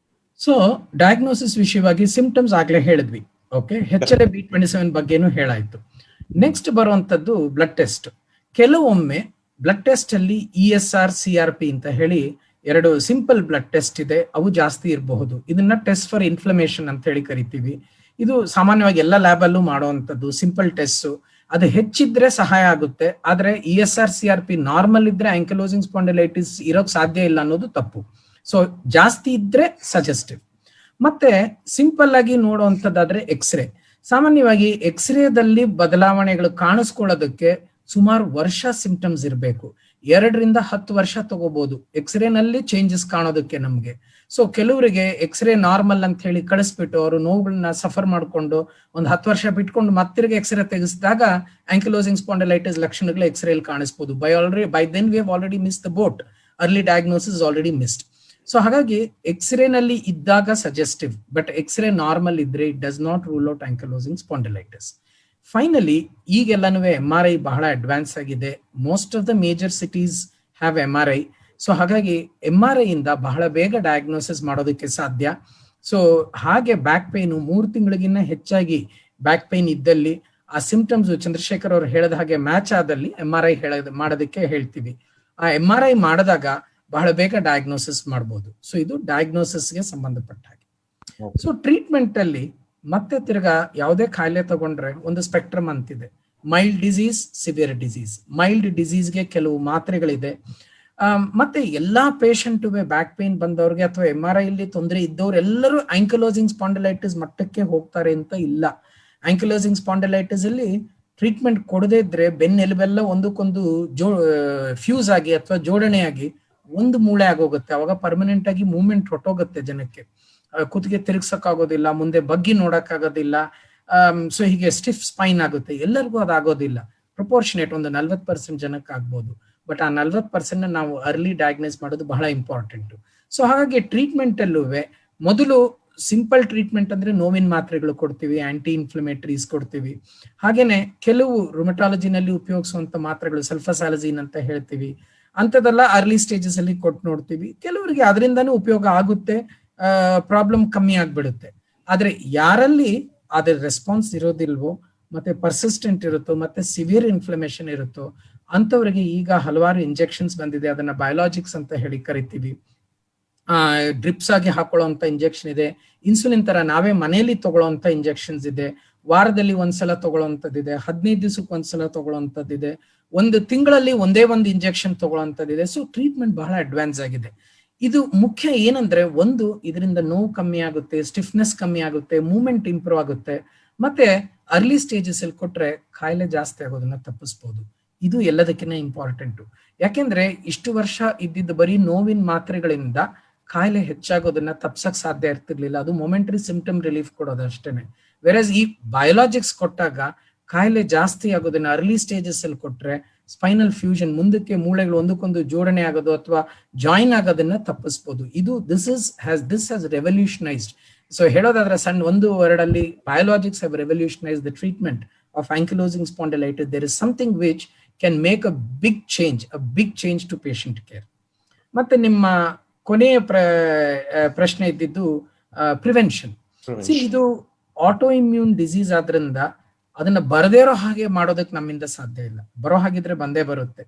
ಸೊ ಡಯಾಗ್ನೋಸಿಸ್ ವಿಷಯವಾಗಿ ಸಿಂಪ್ಟಮ್ಸ್ ಆಗ್ಲೇ ಹೇಳಿದ್ವಿ. ಓಕೆ, HLA-B27 ಬಗ್ಗೆನೂ ಹೇಳಾಯ್ತು. ನೆಕ್ಸ್ಟ್ ಬರುವಂತದ್ದು ಬ್ಲಡ್ ಟೆಸ್ಟ್. ಕೆಲವೊಮ್ಮೆ ಬ್ಲಡ್ ಟೆಸ್ಟ್ ಅಲ್ಲಿ ESR, CRP ಅಂತ ಹೇಳಿ 2 ಸಿಂಪಲ್ ಬ್ಲಡ್ ಟೆಸ್ಟ್ ಇದೆ, ಅವು ಜಾಸ್ತಿ ಇರಬಹುದು. ಇದನ್ನ ಟೆಸ್ಟ್ ಫಾರ್ ಇನ್ಫ್ಲಮೇಷನ್ ಅಂತ ಹೇಳಿ ಕರಿತೀವಿ. ಇದು ಸಾಮಾನ್ಯವಾಗಿ ಎಲ್ಲ ಲ್ಯಾಬ್ ಅಲ್ಲೂ ಮಾಡುವಂತದ್ದು ಸಿಂಪಲ್ ಟೆಸ್ಟ್. ಅದು ಹೆಚ್ಚಿದ್ರೆ ಸಹಾಯ ಆಗುತ್ತೆ. ಆದ್ರೆ ESR, CRP ನಾರ್ಮಲ್ ಇದ್ರೆ ಆಂಕ್ಲೋಸಿಂಗ್ ಸ್ಪಾಂಡಿಲೈಟಿಸ್ ಇರೋಕ್ ಸಾಧ್ಯ ಇಲ್ಲ ಅನ್ನೋದು ತಪ್ಪು. ಸೊ ಜಾಸ್ತಿ ಇದ್ರೆ ಸಜೆಸ್ಟಿವ್. ಮತ್ತೆ ಸಿಂಪಲ್ ಆಗಿ ನೋಡುವಂತದ್ದಾದ್ರೆ ಎಕ್ಸ್ರೇ. ಸಾಮಾನ್ಯವಾಗಿ ಎಕ್ಸ್ರೇದಲ್ಲಿ ಬದಲಾವಣೆಗಳು ಕಾಣಿಸ್ಕೊಳ್ಳೋದಕ್ಕೆ ಸುಮಾರು ವರ್ಷ ಸಿಂಪ್ಟಮ್ಸ್ ಇರಬೇಕು. 2-10 ವರ್ಷ ತಗೋಬಹುದು ಎಕ್ಸ್ರೇನಲ್ಲಿ ಚೇಂಜಸ್ ಕಾಣೋದಕ್ಕೆ ನಮ್ಗೆ. ಸೊ ಕೆಲವರಿಗೆ ಎಕ್ಸ್ರೇ ನಾರ್ಮಲ್ ಅಂತ ಹೇಳಿ ಕಳಿಸ್ಬಿಟ್ಟು ಅವರು ನೋವುಗಳನ್ನ ಸಫರ್ ಮಾಡ್ಕೊಂಡು ಒಂದು 10 ವರ್ಷ ಬಿಟ್ಕೊಂಡು ಮತ್ತಿರ್ಗೆ ಎಕ್ಸ್ರೇ ತೆಗೆಸಿದಾಗ ಆಂಕ್ಲೋಸಿಂಗ್ ಸ್ಪಾಂಡಿಲೈಟಿಸ್ ಲಕ್ಷಣಗಳು ಎಕ್ಸ್ರೇಲ್ ಕಾಣಿಸ್ಬೋದು. By then we have already miss the boat. Early diagnosis already missed. So ಹಾಗಾಗಿ ಎಕ್ಸ್ರೇನಲ್ಲಿ ಇದ್ದಾಗ ಸಜೆಸ್ಟಿವ್, ಬಟ್ ಎಕ್ಸ್ರೇ ನಾರ್ಮಲ್ ಇದ್ರೆ it does not rule out ankylosing spondylitis. Finally ಈಗೆಲ್ಲನೂ MRI ಬಹಳ ಅಡ್ವಾನ್ಸ್ ಆಗಿದೆ. Most of the major cities have MRI. So ಹಾಗಾಗಿ MRI ಇಂದ ಬಹಳ ಬೇಗ ಡಯಾಗ್ನೋಸಿಸ್ ಮಾಡೋದಕ್ಕೆ ಸಾಧ್ಯ. ಸೊ ಹಾಗೆ ಬ್ಯಾಕ್ ಪೇನ್ 3 ತಿಂಗಳಿಗಿನ್ನ ಹೆಚ್ಚಾಗಿ ಬ್ಯಾಕ್ ಪೇನ್ ಇದ್ದಲ್ಲಿ ಆ ಸಿಂಪ್ಟಮ್ಸ್ ಚಂದ್ರಶೇಖರ್ ಅವರು ಹೇಳಿದ ಹಾಗೆ ಮ್ಯಾಚ್ ಆದಲ್ಲಿ MRI ಮಾಡೋದಕ್ಕೆ ಹೇಳ್ತೀವಿ. ಆ MRI ಮಾಡಿದಾಗ ಬಹಳ ಬೇಗ ಡಯಾಗ್ನೋಸಿಸ್ ಮಾಡಬಹುದು. ಸೊ ಇದು ಡಯಾಗ್ನೋಸಿಸ್ಗೆ ಸಂಬಂಧಪಟ್ಟ ಹಾಗೆ. ಸೊ ಟ್ರೀಟ್ಮೆಂಟ್ ಅಲ್ಲಿ ಮತ್ತೆ ತಿರ್ಗಾ ಯಾವುದೇ ಕಾಯಿಲೆ ತಗೊಂಡ್ರೆ ಒಂದು ಸ್ಪೆಕ್ಟ್ರಮ್ ಅಂತಿದೆ. Mild disease, severe disease. Mild ಡಿಸೀಸ್ಗೆ ಕೆಲವು ಮಾತ್ರೆಗಳಿದೆ. ಮತ್ತೆ ಎಲ್ಲಾ ಪೇಷಂಟುವೆ ಬ್ಯಾಕ್ ಪೇನ್ ಬಂದವ್ರಿಗೆ ಅಥವಾ MRI ಇಲ್ಲಿ ತೊಂದರೆ ಇದ್ದವ್ರು ಎಲ್ಲರೂ ಆಂಕಲೋಸಿಂಗ್ ಸ್ಪಾಂಡಿಲೈಟಿಸ್ ಮಟ್ಟಕ್ಕೆ ಹೋಗ್ತಾರೆ ಅಂತ ಇಲ್ಲ. ಆಂಕಲೋಸಿಂಗ್ ಸ್ಪಾಂಡಿಲೈಟಿಸ್ ಅಲ್ಲಿ ಟ್ರೀಟ್ಮೆಂಟ್ ಕೊಡದೇ ಇದ್ರೆ ಬೆನ್ನೆಲುಬೆಲ್ಲ ಒಂದಕ್ಕೊಂದು ಫ್ಯೂಸ್ ಆಗಿ ಅಥವಾ ಜೋಡಣೆಯಾಗಿ ಒಂದು ಮೂಳೆ ಆಗೋಗುತ್ತೆ. ಅವಾಗ ಪರ್ಮನೆಂಟ್ ಆಗಿ ಮೂವ್ಮೆಂಟ್ ಹೊಟ್ಟೋಗುತ್ತೆ ಜನಕ್ಕೆ. ಕುತ್ತಿಗೆ ತಿರುಗ್ಸಕ್ ಆಗೋದಿಲ್ಲ, ಮುಂದೆ ಬಗ್ಗಿ ನೋಡಕ್ ಆಗೋದಿಲ್ಲ. ಸೊ ಹೀಗೆ ಸ್ಟಿಫ್ ಸ್ಪೈನ್ ಆಗುತ್ತೆ. ಎಲ್ಲರಿಗೂ ಅದಾಗೋದಿಲ್ಲ. ಪ್ರಪೋರ್ಷನೇಟ್ ಒಂದು 40% ಜನಕ್ಕೆ ಆಗ್ಬೋದು. ಬಟ್ ಆ 40% ನಾವು ಅರ್ಲಿ ಡಯಾಗ್ನೈಸ್ ಮಾಡೋದು ಬಹಳ ಇಂಪಾರ್ಟೆಂಟ್. ಸೊ ಹಾಗಾಗಿ ಟ್ರೀಟ್ಮೆಂಟ್ ಅಲ್ಲೂ ಮೊದಲು ಸಿಂಪಲ್ ಟ್ರೀಟ್ಮೆಂಟ್ ಅಂದ್ರೆ ನೋವಿನ ಮಾತ್ರೆಗಳು ಕೊಡ್ತೀವಿ, ಆಂಟಿ ಇನ್ಫ್ಲಮೇಟರೀಸ್ ಕೊಡ್ತೀವಿ. ಹಾಗೇನೆ ಕೆಲವು ರುಮಟಾಲಜಿನಲ್ಲಿ ಉಪಯೋಗಿಸುವಂತ ಮಾತ್ರೆಗಳು ಸಲ್ಫಾಸಾಲಜಿನ್ ಅಂತ ಹೇಳ್ತೀವಿ, ಅಂತದೆಲ್ಲ ಅರ್ಲಿ ಸ್ಟೇಜಸ್ ಅಲ್ಲಿ ಕೊಟ್ಟು ನೋಡ್ತೀವಿ. ಕೆಲವರಿಗೆ ಅದರಿಂದನೂ ಉಪಯೋಗ ಆಗುತ್ತೆ, ಪ್ರಾಬ್ಲಮ್ ಕಮ್ಮಿ ಆಗ್ಬಿಡುತ್ತೆ. ಆದ್ರೆ ಯಾರಲ್ಲಿ ಅದ್ರ ರೆಸ್ಪಾನ್ಸ್ ಇರೋದಿಲ್ವೋ, ಮತ್ತೆ ಪರ್ಸಿಸ್ಟೆಂಟ್ ಇರುತ್ತೋ, ಮತ್ತೆ ಸಿವಿಯರ್ ಇನ್ಫ್ಲಮೇಷನ್ ಇರುತ್ತೋ ಅಂತವರಿಗೆ ಈಗ ಹಲವಾರು ಇಂಜೆಕ್ಷನ್ಸ್ ಬಂದಿದೆ. ಅದನ್ನ ಬಯೋಲಾಜಿಕ್ಸ್ ಅಂತ ಹೇಳಿ ಕರಿತೀವಿ. ಡ್ರಿಪ್ಸ್ ಆಗಿ ಹಾಕೊಳ್ಳುವಂತ ಇಂಜೆಕ್ಷನ್ ಇದೆ. ಇನ್ಸುಲಿನ್ ತರ ನಾವೇ ಮನೆಯಲ್ಲಿ ತಗೊಳ್ಳೋಂತ ಇಂಜೆಕ್ಷನ್ಸ್ ಇದೆ. ವಾರದಲ್ಲಿ ಒಂದ್ಸಲ ತಗೊಳ್ಳೋಂಥದ್ದಿದೆ, 15 ದಿವಸಕ್ಕೆ ಒಂದ್ಸಲ ತಗೊಳ್ಳೋಂಥದ್ದಿದೆ, ಒಂದು ತಿಂಗಳಲ್ಲಿ ಒಂದೇ ಒಂದು ಇಂಜೆಕ್ಷನ್ ತಗೊಳ್ಳೋಂಥದ್ದಿದೆ. ಸೊ ಟ್ರೀಟ್ಮೆಂಟ್ ಬಹಳ ಅಡ್ವಾನ್ಸ್ ಆಗಿದೆ. ಇದು ಮುಖ್ಯ ಏನಂದ್ರೆ, ಒಂದು ಇದರಿಂದ ನೋವು ಕಮ್ಮಿ ಆಗುತ್ತೆ, ಸ್ಟಿಫ್ನೆಸ್ ಕಮ್ಮಿ ಆಗುತ್ತೆ, ಮೂವ್ಮೆಂಟ್ ಇಂಪ್ರೂವ್ ಆಗುತ್ತೆ. ಮತ್ತೆ ಅರ್ಲಿ ಸ್ಟೇಜಸ್ ಅಲ್ಲಿ ಕೊಟ್ರೆ ಕಾಯಿಲೆ ಜಾಸ್ತಿ ಆಗೋದನ್ನ ತಪ್ಪಿಸ್ಬೋದು. ಇದು ಎಲ್ಲದಕ್ಕಿಂತ ಇಂಪಾರ್ಟೆಂಟು. ಯಾಕೆಂದ್ರೆ ಇಷ್ಟು ವರ್ಷ ಇದ್ದಿದ್ದು ಬರೀ ನೋವಿನ ಮಾತ್ರೆಗಳಿಂದ ಕಾಯಿಲೆ ಹೆಚ್ಚಾಗೋದನ್ನ ತಪ್ಸಕ್ ಸಾಧ್ಯ ಇರ್ತಿರ್ಲಿಲ್ಲ. ಅದು ಮೊಮೆಂಟರಿ ಸಿಂಪ್ಟಮ್ ರಿಲೀಫ್ ಕೊಡೋದು ಅಷ್ಟೇನೆ. ವೆರಸ್ ಈ ಬಯೋಲಾಜಿಕ್ಸ್ ಕೊಟ್ಟಾಗ ಕಾಯಿಲೆ ಜಾಸ್ತಿ ಆಗೋದನ್ನ ಅರ್ಲಿ ಸ್ಟೇಜಸ್ ಅಲ್ಲಿ ಕೊಟ್ರೆ ಸ್ಪೈನಲ್ ಫ್ಯೂಷನ್, ಮುಂದಕ್ಕೆ ಮೂಳೆಗಳು ಒಂದಕ್ಕೊಂದು ಜೋಡಣೆ ಆಗೋದು ಅಥವಾ ಜಾಯಿನ್ ಆಗೋದನ್ನ ತಪ್ಪಿಸ್ಬೋದು. ಇದು ದಿಸ್ ಹ್ಯಾಸ್ ರೆವಲ್ಯೂಷನೈಸ್ಡ್. ಸೊ ಹೇಳೋದಾದ್ರೆ ಸಣ್ಣ ಒಂದು ವರ್ಡಲ್ಲಿ, biologics have revolutionised the treatment of ankylosing spondylitis. There is something which can make a big change to patient care. ಮತ್ತೆ ನಿಮ್ಮ ಕೊನೆಯ ಪ್ರಶ್ನೆ ಇದ್ದಿದ್ದು ಪ್ರಿವೆನ್ಷನ್. ಇದು ಆಟೋ ಇಮ್ಯೂನ್ ಡಿಸೀಸ್ ಆದ್ರಿಂದ ಅದನ್ನ ಬರದೇ ಇರೋ ಹಾಗೆ ಮಾಡೋದಕ್ಕೆ ನಮ್ಮಿಂದ ಸಾಧ್ಯ ಇಲ್ಲ. ಬರೋ ಹಾಗಿದ್ರೆ ಬಂದೇ ಬರುತ್ತೆ.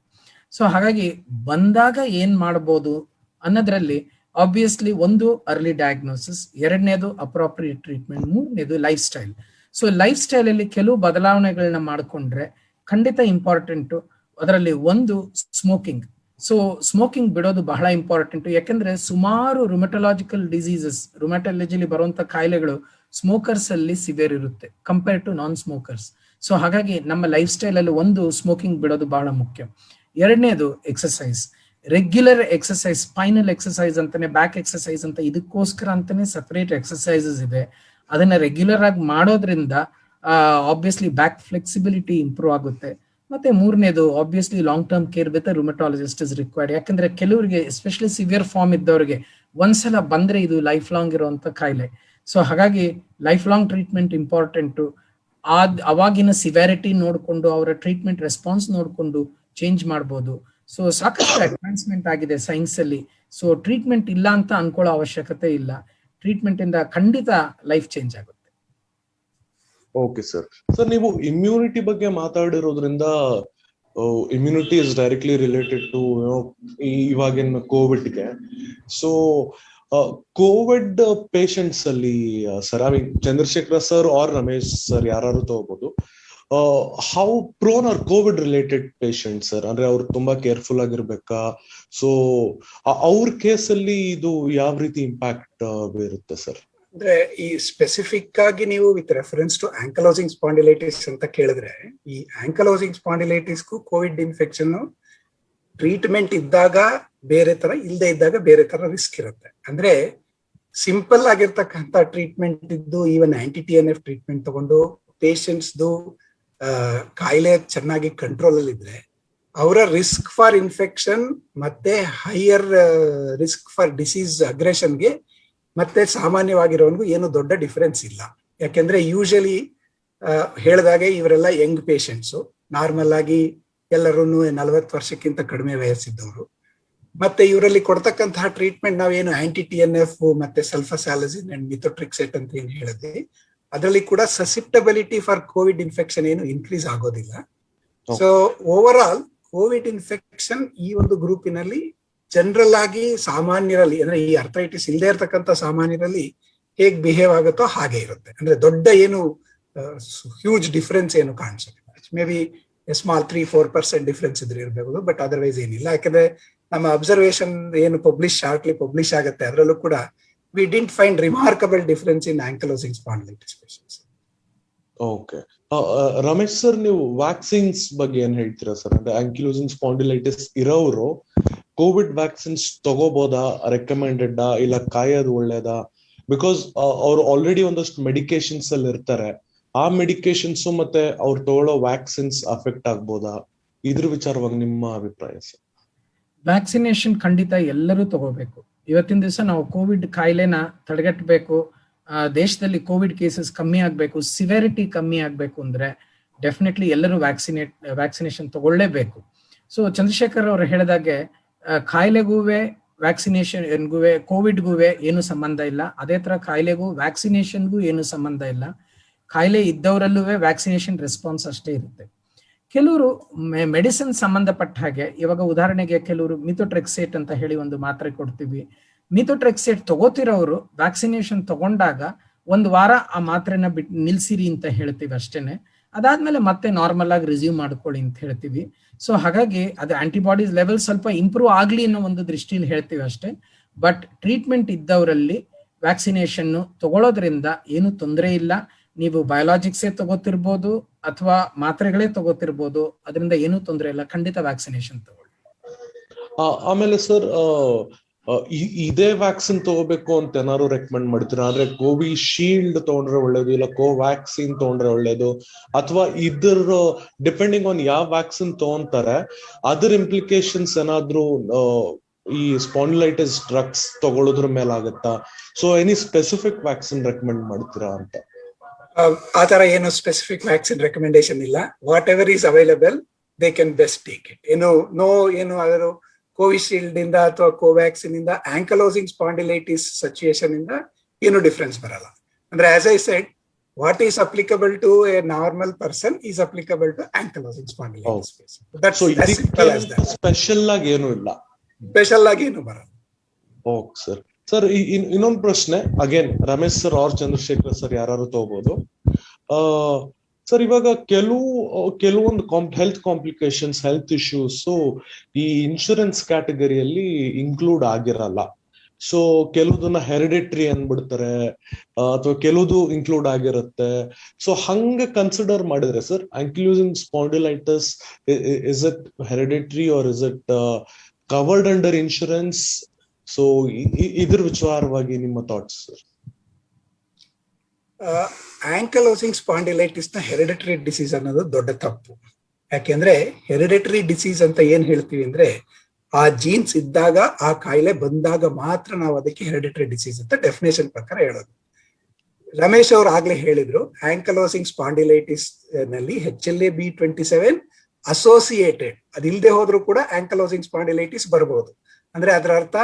ಸೊ ಹಾಗಾಗಿ ಬಂದಾಗ ಏನ್ ಮಾಡ್ಬೋದು ಅನ್ನೋದ್ರಲ್ಲಿ ಆಬ್ವಿಯಸ್ಲಿ ಒಂದು ಅರ್ಲಿ ಡಯಾಗ್ನೋಸಿಸ್, ಎರಡನೇದು ಅಪ್ರಾಪ್ರಿಯೇಟ್ ಟ್ರೀಟ್ಮೆಂಟ್, ಮೂರನೇದು life style. So life style ಅಲ್ಲಿ ಕೆಲವು ಬದಲಾವಣೆಗಳನ್ನ ಮಾಡ್ಕೊಂಡ್ರೆ ಖಂಡಿತ ಇಂಪಾರ್ಟೆಂಟು. ಅದರಲ್ಲಿ ಒಂದು ಸ್ಮೋಕಿಂಗ್. ಸೊ ಸ್ಮೋಕಿಂಗ್ ಬಿಡೋದು ಬಹಳ ಇಂಪಾರ್ಟೆಂಟ್. ಯಾಕಂದ್ರೆ ಸುಮಾರು ರುಮಟಲಾಜಿಕಲ್ ಡಿಸೀಸಸ್, ರುಮಟಾಲಜಿಲಿ ಬರುವಂತ ಕಾಯಿಲೆಗಳು ಸ್ಮೋಕರ್ಸ್ ಅಲ್ಲಿ ಸಿವಿಯರ್ ಇರುತ್ತೆ compare to non smokers. So ಹಾಗಾಗಿ ನಮ್ಮ ಲೈಫ್ ಸ್ಟೈಲ್ ಅಲ್ಲಿ ಒಂದು ಸ್ಮೋಕಿಂಗ್ ಬಿಡೋದು ಬಹಳ ಮುಖ್ಯ. ಎರಡನೇದು exercise, regular exercise, spinal exercise ಅಂತಾನೆ, ಬ್ಯಾಕ್ ಎಕ್ಸಸೈಸ್ ಅಂತ ಇದಕ್ಕೋಸ್ಕರ ಅಂತಾನೆ ಸಪರೇಟ್ ಎಕ್ಸಸೈಸಸ್ ಇದೆ. ಅದನ್ನ ರೆಗ್ಯುಲರ್ ಆಗಿ ಮಾಡೋದ್ರಿಂದ ಆಬ್ವಿಯಸ್ಲಿ ಬ್ಯಾಕ್ ಫ್ಲೆಕ್ಸಿಬಿಲಿಟಿ ಇಂಪ್ರೂವ್ ಆಗುತ್ತೆ. ಮತ್ತೆ ಮೂರನೇದು obviously long term care with rheumatologist is required. ಯಾಕಂದ್ರೆ ಕೆಲವರಿಗೆ ಎಸ್ಪೆಷಲಿ ಸಿವಿಯರ್ ಫಾರ್ಮ್ ಇದ್ದವರಿಗೆ ಒಂದ್ಸಲ ಬಂದ್ರೆ ಇದು ಲೈಫ್ ಲಾಂಗ್ ಇರುವಂತ ಕಾಯಿಲೆ. ಸೊ ಹಾಗಾಗಿ ಲೈಫ್ ಲಾಂಗ್ ಟ್ರೀಟ್ಮೆಂಟ್ ಇಂಪಾರ್ಟೆಂಟು. ಅವಾಗಿನ ಸಿವ್ಯಾರಿಟಿ ನೋಡಿಕೊಂಡು ಅವರ ಟ್ರೀಟ್ಮೆಂಟ್ ರೆಸ್ಪಾನ್ಸ್ ನೋಡಿಕೊಂಡು ಚೇಂಜ್ ಮಾಡ್ಬೋದು. ಸೊ ಸಾಕಷ್ಟು ಅಡ್ವಾನ್ಸ್ಮೆಂಟ್ ಆಗಿದೆ ಸೈನ್ಸ್ ಅಲ್ಲಿ. ಸೊ ಟ್ರೀಟ್ಮೆಂಟ್ ಇಲ್ಲ ಅಂತ ಅನ್ಕೊಳ್ಳೋ ಅವಶ್ಯಕತೆ ಇಲ್ಲ. ಟ್ರೀಟ್ಮೆಂಟ್ ಇಂದ ಖಂಡಿತ ಲೈಫ್ ಚೇಂಜ್ ಆಗುತ್ತೆ.
Okay sir. ನೀವು ಇಮ್ಯುನಿಟಿ ಬಗ್ಗೆ ಮಾತಾಡಿರೋದ್ರಿಂದ, immunity is directly related to ಇವಾಗಿನ ಕೋವಿಡ್ಗೆ. ಸೊ ಕೋವಿಡ್ ಪೇಷಂಟ್ಸ್ ಅಲ್ಲಿ sir, Chandrashekar sir or Ramesh sir ಯಾರು ತಗೋಬಹುದು, how prone are COVID related patient sir? ಅಂದ್ರೆ ಅವ್ರು ತುಂಬಾ ಕೇರ್ಫುಲ್ ಆಗಿರ್ಬೇಕಾ? ಸೊ ಅವ್ರ ಕೇಸಲ್ಲಿ ಇದು ಯಾವ ರೀತಿ ಇಂಪ್ಯಾಕ್ಟ್ ಬೀರುತ್ತೆ ಸರ್?
ಅಂದ್ರೆ ಈ ಸ್ಪೆಸಿಫಿಕ್ ಆಗಿ ನೀವು with reference to ankylosing spondylitis ಅಂತ ಕೇಳಿದ್ರೆ, ಈ ಆಂಕಲೋಸಿಂಗ್ ಸ್ಪಾಂಡಿಲೈಟಿಸ್ಗೂ ಕೋವಿಡ್ ಇನ್ಫೆಕ್ಷನ್ ಟ್ರೀಟ್ಮೆಂಟ್ ಇದ್ದಾಗ ಬೇರೆ ತರ, ಇಲ್ಲದೆ ಇದ್ದಾಗ ಬೇರೆ ತರ ರಿಸ್ಕ್ ಇರುತ್ತೆ. ಅಂದ್ರೆ ಸಿಂಪಲ್ ಆಗಿರ್ತಕ್ಕಂಥ ಟ್ರೀಟ್ಮೆಂಟ್ ಇದ್ದು, ಈವನ್ anti-TNF ಟ್ರೀಟ್ಮೆಂಟ್ ತಗೊಂಡು ಪೇಷಂಟ್ಸ್ದು ಕಾಯಿಲೆ ಚೆನ್ನಾಗಿ ಕಂಟ್ರೋಲ್ ಅಲ್ಲಿ ಇದ್ರೆ ಅವರ ರಿಸ್ಕ್ ಫಾರ್ ಇನ್ಫೆಕ್ಷನ್ ಮತ್ತೆ ಹೈಯರ್ ರಿಸ್ಕ್ ಫಾರ್ ಡಿಸೀಸ್ ಅಗ್ರೆಷನ್ಗೆ ಮತ್ತೆ ಸಾಮಾನ್ಯವಾಗಿರೋನ್ಗೂ ಏನು ದೊಡ್ಡ ಡಿಫರೆನ್ಸ್ ಇಲ್ಲ. ಯಾಕೆಂದ್ರೆ ಯೂಶಲಿ ಹೇಳಿದಾಗೆ ಇವರೆಲ್ಲ ಯಂಗ್ ಪೇಷಂಟ್ಸು, ನಾರ್ಮಲ್ ಆಗಿ ಎಲ್ಲರೂ 40 ವರ್ಷಕ್ಕಿಂತ ಕಡಿಮೆ ವಯಸ್ಸಿದ್ದವರು. ಮತ್ತೆ ಇವರಲ್ಲಿ ಕೊಡ್ತಕ್ಕಂತಹ ಟ್ರೀಟ್ಮೆಂಟ್ ನಾವೇನು anti-TNF ಮತ್ತೆ ಸಲ್ಫಾಸಾಲಜಿನ್ ಅಂಡ್ ಮಿಥೋಟ್ರಿಕ್ಸೇಟ್ ಅಂತ ಏನ್ ಹೇಳಿದ್ವಿ, ಅದರಲ್ಲಿ ಕೂಡ ಸಸಿಪ್ಟಬಿಲಿಟಿ ಫಾರ್ ಕೋವಿಡ್ ಇನ್ಫೆಕ್ಷನ್ ಏನು ಇನ್ಕ್ರೀಸ್ ಆಗೋದಿಲ್ಲ. So over all Covid infection ಈ ಒಂದು ಗ್ರೂಪಿನಲ್ಲಿ ಜನರಲ್ ಆಗಿ ಸಾಮಾನ್ಯರಲ್ಲಿ, ಅಂದ್ರೆ ಈ ಅರ್ಥೈಟಿಸ್ ಇಲ್ಲದೆ ಇರತಕ್ಕಂಥ ಸಾಮಾನ್ಯರಲ್ಲಿ ಹೇಗ್ ಬಿಹೇವ್ ಆಗುತ್ತೋ ಹಾಗೆ ಇರುತ್ತೆ. ಅಂದ್ರೆ ದೊಡ್ಡ ಏನು ಹ್ಯೂಜ್ ಡಿಫರೆನ್ಸ್ ಏನು ಕಾಣಿಸೋದಿಲ್ಲ. ಮೇ ಬಿ ಸ್ಮಾಲ್ 3-4% ಡಿಫರೆನ್ಸ್ ಇದ್ರೆ ಇರಬಹುದು, ಬಟ್ ಅದರ್ವೈಸ್ ಏನಿಲ್ಲ. ಯಾಕಂದ್ರೆ ನಮ್ಮ ಅಬ್ಸರ್ವೇಷನ್ ಏನು ಶಾರ್ಟ್ಲಿ ಪಬ್ಲಿಷ್ ಆಗುತ್ತೆ ಅದರಲ್ಲೂ ಕೂಡ we didn't find remarkable difference in ankylosing spondylitis patients.
Okay, Ramesh sir, ನೀವು ವ್ಯಾಕ್ಸಿನ್ಸ್ ಬಗ್ಗೆ ಏನ್ ಹೇಳ್ತೀರಾ ಸರ್? ಅಂದ್ರೆ ಆಂಕಿಲೋಸಿಂಗ್ ಸ್ಪಾಂಡಿಲೈಟಿಸ್ ಇರೋರು ಕೋವಿಡ್ ವ್ಯಾಕ್ಸಿನ್ಸ್ ತಗೋಬೋದಾ, ರೆಕಮೆಂಡೆಡ್ ಇಲ್ಲ ಕಾಯೋದು ಒಳ್ಳೇದಾ? ಬಿಕಾಸ್ ಅವ್ರು ಆಲ್ರೆಡಿ ಒಂದಷ್ಟು ಮೆಡಿಕೇಶನ್ಸ್ ಅಲ್ಲಿ ಇರ್ತಾರೆ, ಆ ಮೆಡಿಕೇಶನ್ಸ್ ಮತ್ತೆ ಅವ್ರು ತಗೊಳ್ಳೋ ವ್ಯಾಕ್ಸಿನ್ಸ್ ಅಫೆಕ್ಟ್ ಆಗ್ಬೋದಾ? ಇದ್ರ ವಿಚಾರವಾಗಿ ನಿಮ್ಮ ಅಭಿಪ್ರಾಯ ಸರ್?
ವ್ಯಾಕ್ಸಿನೇಷನ್ ಖಂಡಿತ ಎಲ್ಲರೂ ತಗೋಬೇಕು. ಇವತ್ತಿನ ದಿವಸ ನಾವು ಕೋವಿಡ್ ಕಾಯಿಲೆನ ತಡೆಗಟ್ಟಬೇಕು, ದೇಶದಲ್ಲಿ ಕೋವಿಡ್ ಕೇಸಸ್ ಕಮ್ಮಿ ಆಗಬೇಕು, ಸಿವಿಯಾರಿಟಿ ಕಮ್ಮಿ ಆಗಬೇಕು ಅಂದ್ರೆ ಡೆಫಿನೆಟ್ಲಿ ಎಲ್ಲರೂ ವ್ಯಾಕ್ಸಿನೇಷನ್ ತಗೊಳ್ಳೇಬೇಕು. ಸೊ ಚಂದ್ರಶೇಖರ್ ಅವರು ಹೇಳಿದಾಗೆ ಕಾಯಿಲೆಗೂವೆ ವ್ಯಾಕ್ಸಿನೇಷನ್ಗೂ ಕೋವಿಡ್ಗೂ ಏನು ಸಂಬಂಧ ಇಲ್ಲ, ಅದೇ ತರ ಕಾಯಿಲೆಗೂ ವ್ಯಾಕ್ಸಿನೇಷನ್ಗೂ ಏನು ಸಂಬಂಧ ಇಲ್ಲ. ಕಾಯಿಲೆ ಇದ್ದವರಲ್ಲೂ ವ್ಯಾಕ್ಸಿನೇಷನ್ ರೆಸ್ಪಾನ್ಸ್ ಅಷ್ಟೇ ಇರುತ್ತೆ. ಕೆಲವರು ಮೆಡಿಸಿನ್ ಸಂಬಂಧಪಟ್ಟ ಹಾಗೆ, ಇವಾಗ ಉದಾಹರಣೆಗೆ ಕೆಲವರು ಮಿಥೋಟ್ರೆಕ್ಸೇಟ್ ಅಂತ ಹೇಳಿ ಒಂದು ಮಾತ್ರೆ ಕೊಡ್ತೀವಿ. ಮಿಥೋಟ್ರೆಕ್ಸೇಟ್ ತಗೋತಿರೋರು ವ್ಯಾಕ್ಸಿನೇಷನ್ ತಗೊಂಡಾಗ ಒಂದು ವಾರ ಆ ಮಾತ್ರೆನ ನಿಲ್ಸಿರಿ ಅಂತ ಹೇಳ್ತೀವಿ ಅಷ್ಟೇನೆ. ಅದಾದ್ಮೇಲೆ ಮತ್ತೆ ನಾರ್ಮಲ್ ಆಗಿ ರಿಸ್ಯೂಮ್ ಮಾಡ್ಕೊಳ್ಳಿ ಅಂತ ಹೇಳ್ತೀವಿ. ಸೊ ಹಾಗಾಗಿ ಅದು ಆಂಟಿಬಾಡೀಸ್ ಲೆವೆಲ್ ಸ್ವಲ್ಪ ಇಂಪ್ರೂವ್ ಆಗ್ಲಿ ಅನ್ನೋ ಒಂದು ದೃಷ್ಟಿಯಲ್ಲಿ ಹೇಳ್ತೀವಿ ಅಷ್ಟೇ. ಬಟ್ ಟ್ರೀಟ್ಮೆಂಟ್ ಇದ್ದವರಲ್ಲಿ ವ್ಯಾಕ್ಸಿನೇಷನ್ ತಗೊಳ್ಳೋದ್ರಿಂದ ಏನು ತೊಂದರೆ ಇಲ್ಲ. ನೀವು ಬಯೋಲಾಜಿಕ್ಸೇ ತಗೋತಿರ್ಬೋದು ಅಥವಾ ಮಾತ್ರೆಗಳೇ ತಗೋತಿರ್ಬೋದು, ಅದರಿಂದ ಏನೂ ತೊಂದರೆ ಇಲ್ಲ. ಖಂಡಿತ ವ್ಯಾಕ್ಸಿನೇಷನ್ ತಗೊಳ್ಳಿ.
ಆಮೇಲೆ ಸರ್, ಇದೇ ವ್ಯಾಕ್ಸಿನ್ ತಗೋಬೇಕು ಅಂತ ಏನಾದ್ರು ರೆಕಮೆಂಡ್ ಮಾಡ್ತೀರಾ? ಅಂದ್ರೆ ಕೋವಿಶೀಲ್ಡ್ ತಗೊಂಡ್ರೆ ಒಳ್ಳೇದು, ಇಲ್ಲ ಕೋವ್ಯಾಕ್ಸಿನ್ ತಗೊಂಡ್ರೆ ಒಳ್ಳೇದು, ಅಥವಾ ಇದ್ರ ಡಿಪೆಂಡಿಂಗ್ ಆನ್ ಯಾವ ವ್ಯಾಕ್ಸಿನ್ ತಗೊಂತಾರೆ ಅದ್ರ ಇಂಪ್ಲಿಕೇಶನ್ಸ್ ಏನಾದ್ರು ಈ ಸ್ಪಾಂಡಿಲೈಟಿಸ್ ಡ್ರಗ್ಸ್ ತಗೊಳ್ಳೋದ್ರ ಮೇಲೆ ಆಗುತ್ತಾ? So any specific vaccine recommend ಮಾಡ್ತೀರಾ ಅಂತ?
ಆ ತರ ಏನು ಸ್ಪೆಸಿಫಿಕ್ ವ್ಯಾಕ್ಸಿನ್ ರೆಕಮೆಂಡೇಶನ್ ಇಲ್ಲ. What ever is available they can best take it. ಏನು ಅದರ ಕೋವಿಶೀಲ್ಡ್ ಇಂದ ಅಥವಾ ಕೋವ್ಯಾಕ್ಸಿನ್ ಇಂದ ಆಂಕಲೋಸಿಂಗ್ ಸ್ಪಾಂಡಿಲೈಟಿಸ್ ಸಿಚುಯೇಷನ್ ಇಂದ ಏನು ಡಿಫರೆನ್ಸ್ ಬರಲ್ಲ. ಅಂದ್ರೆ as I said, what is applicable to a normal person is applicable to ankylosing spondylitis.
Special ಆಗಿ ಏನು ಇಲ್ಲ,
ಸ್ಪೆಷಲ್ ಆಗಿ ಏನು ಬರಲ್ಲ.
Okay sir. ಸರ್, ಇನ್ನೊಂದು ಪ್ರಶ್ನೆ, again Ramesh sir or Chandrashekar sir ಯಾರು ತಗೋಬಹುದು. ಸರ್, ಇವಾಗ ಕೆಲವೊಂದು ಹೆಲ್ತ್ ಕಾಂಪ್ಲಿಕೇಶನ್ಸ್, ಹೆಲ್ತ್ ಇಶ್ಯೂಸ್ ಈ ಇನ್ಶೂರೆನ್ಸ್ ಕ್ಯಾಟಗರಿಯಲ್ಲಿ ಇನ್ಕ್ಲೂಡ್ ಆಗಿರಲ್ಲ. ಸೊ ಕೆಲವುದನ್ನ ಹೆರಿಡಿಟ್ರಿ ಅನ್ಬಿಡ್ತಾರೆ, ಅಥವಾ ಕೆಲವುದು ಇನ್ಕ್ಲೂಡ್ ಆಗಿರುತ್ತೆ. ಸೊ ಹಂಗ ಕನ್ಸಿಡರ್ ಮಾಡಿದ್ರೆ sir, ankylosing spondylitis is it hereditary or is it covered under insurance? So ಇದ್ರ ವಿಚಾರವಾಗಿ ನಿಮ್ಮ ಥಾಟ್ಸ್ ಸರ್?
ಆಂಕಲೋಸಿಂಗ್ ಸ್ಪಾಂಡಿಲೈಟಿಸ್ ನ ಹೆರಿಡಿಟರಿ ಡಿಸೀಸ್ ಅನ್ನೋದು ದೊಡ್ಡ ತಪ್ಪು. ಯಾಕೆಂದ್ರೆ ಹೆರಿಡಿಟರಿ ಡಿಸೀಸ್ ಅಂತ ಏನ್ ಹೇಳ್ತೀವಿ ಅಂದ್ರೆ, ಆ ಜೀನ್ಸ್ ಇದ್ದಾಗ, ಆ ಕಾಯಿಲೆ ಬಂದಾಗ ಮಾತ್ರ ನಾವು ಅದಕ್ಕೆ ಹೆರಿಡಿಟರಿ ಡಿಸೀಸ್ ಅಂತ ಡೆಫಿನೇಷನ್ ಪ್ರಕಾರ ಹೇಳೋದು. ರಮೇಶ್ ಅವರು ಆಗ್ಲೇ ಹೇಳಿದ್ರು, ಆಂಕಲೋಸಿಂಗ್ ಸ್ಪಾಂಡಿಲೈಟಿಸ್ ನಲ್ಲಿ HLA-B27 ಅಸೋಸಿಯೇಟೆಡ್, ಅದಿಲ್ಲದೆ ಹೋದ್ರೂ ಕೂಡ ಆಂಕಲೋಸಿಂಗ್ ಸ್ಪಾಂಡಿಲೈಟಿಸ್ ಬರಬಹುದು. ಅಂದ್ರೆ ಅದರ ಅರ್ಥ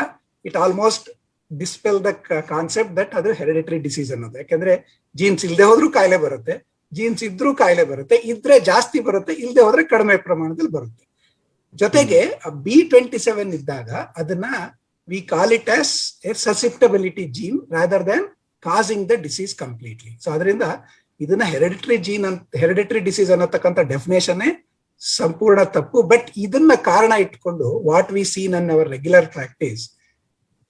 it almost dispel the concept that ಅದು ಹೆರಿಡಿಟರಿ ಡಿಸೀಸ್ ಅನ್ನೋದು. ಯಾಕಂದ್ರೆ ಜೀನ್ಸ್ ಇಲ್ಲದೆ ಹೋದ್ರೂ ಕಾಯಿಲೆ ಬರುತ್ತೆ, ಜೀನ್ಸ್ ಇದ್ರೂ ಕಾಯಿಲೆ ಬರುತ್ತೆ, ಇದ್ರೆ ಜಾಸ್ತಿ ಬರುತ್ತೆ, ಇಲ್ಲದೆ ಹೋದ್ರೆ ಕಡಿಮೆ ಪ್ರಮಾಣದಲ್ಲಿ ಬರುತ್ತೆ. ಜೊತೆಗೆ B27 ಇದ್ದಾಗ ಅದನ್ನ we call it as a susceptibility gene rather than causing the disease completely. So ಅದರಿಂದ ಇದನ್ನ ಹೆರಿಡಿಟರಿ ಡಿಸೀಸ್ ಅನ್ನತಕ್ಕಂಥ ಡೆಫಿನೇಷನ್ ಸಂಪೂರ್ಣ ತಪ್ಪು. ಬಟ್ ಇದನ್ನ ಕಾರಣ ಇಟ್ಕೊಂಡು what we seen in our regular practice,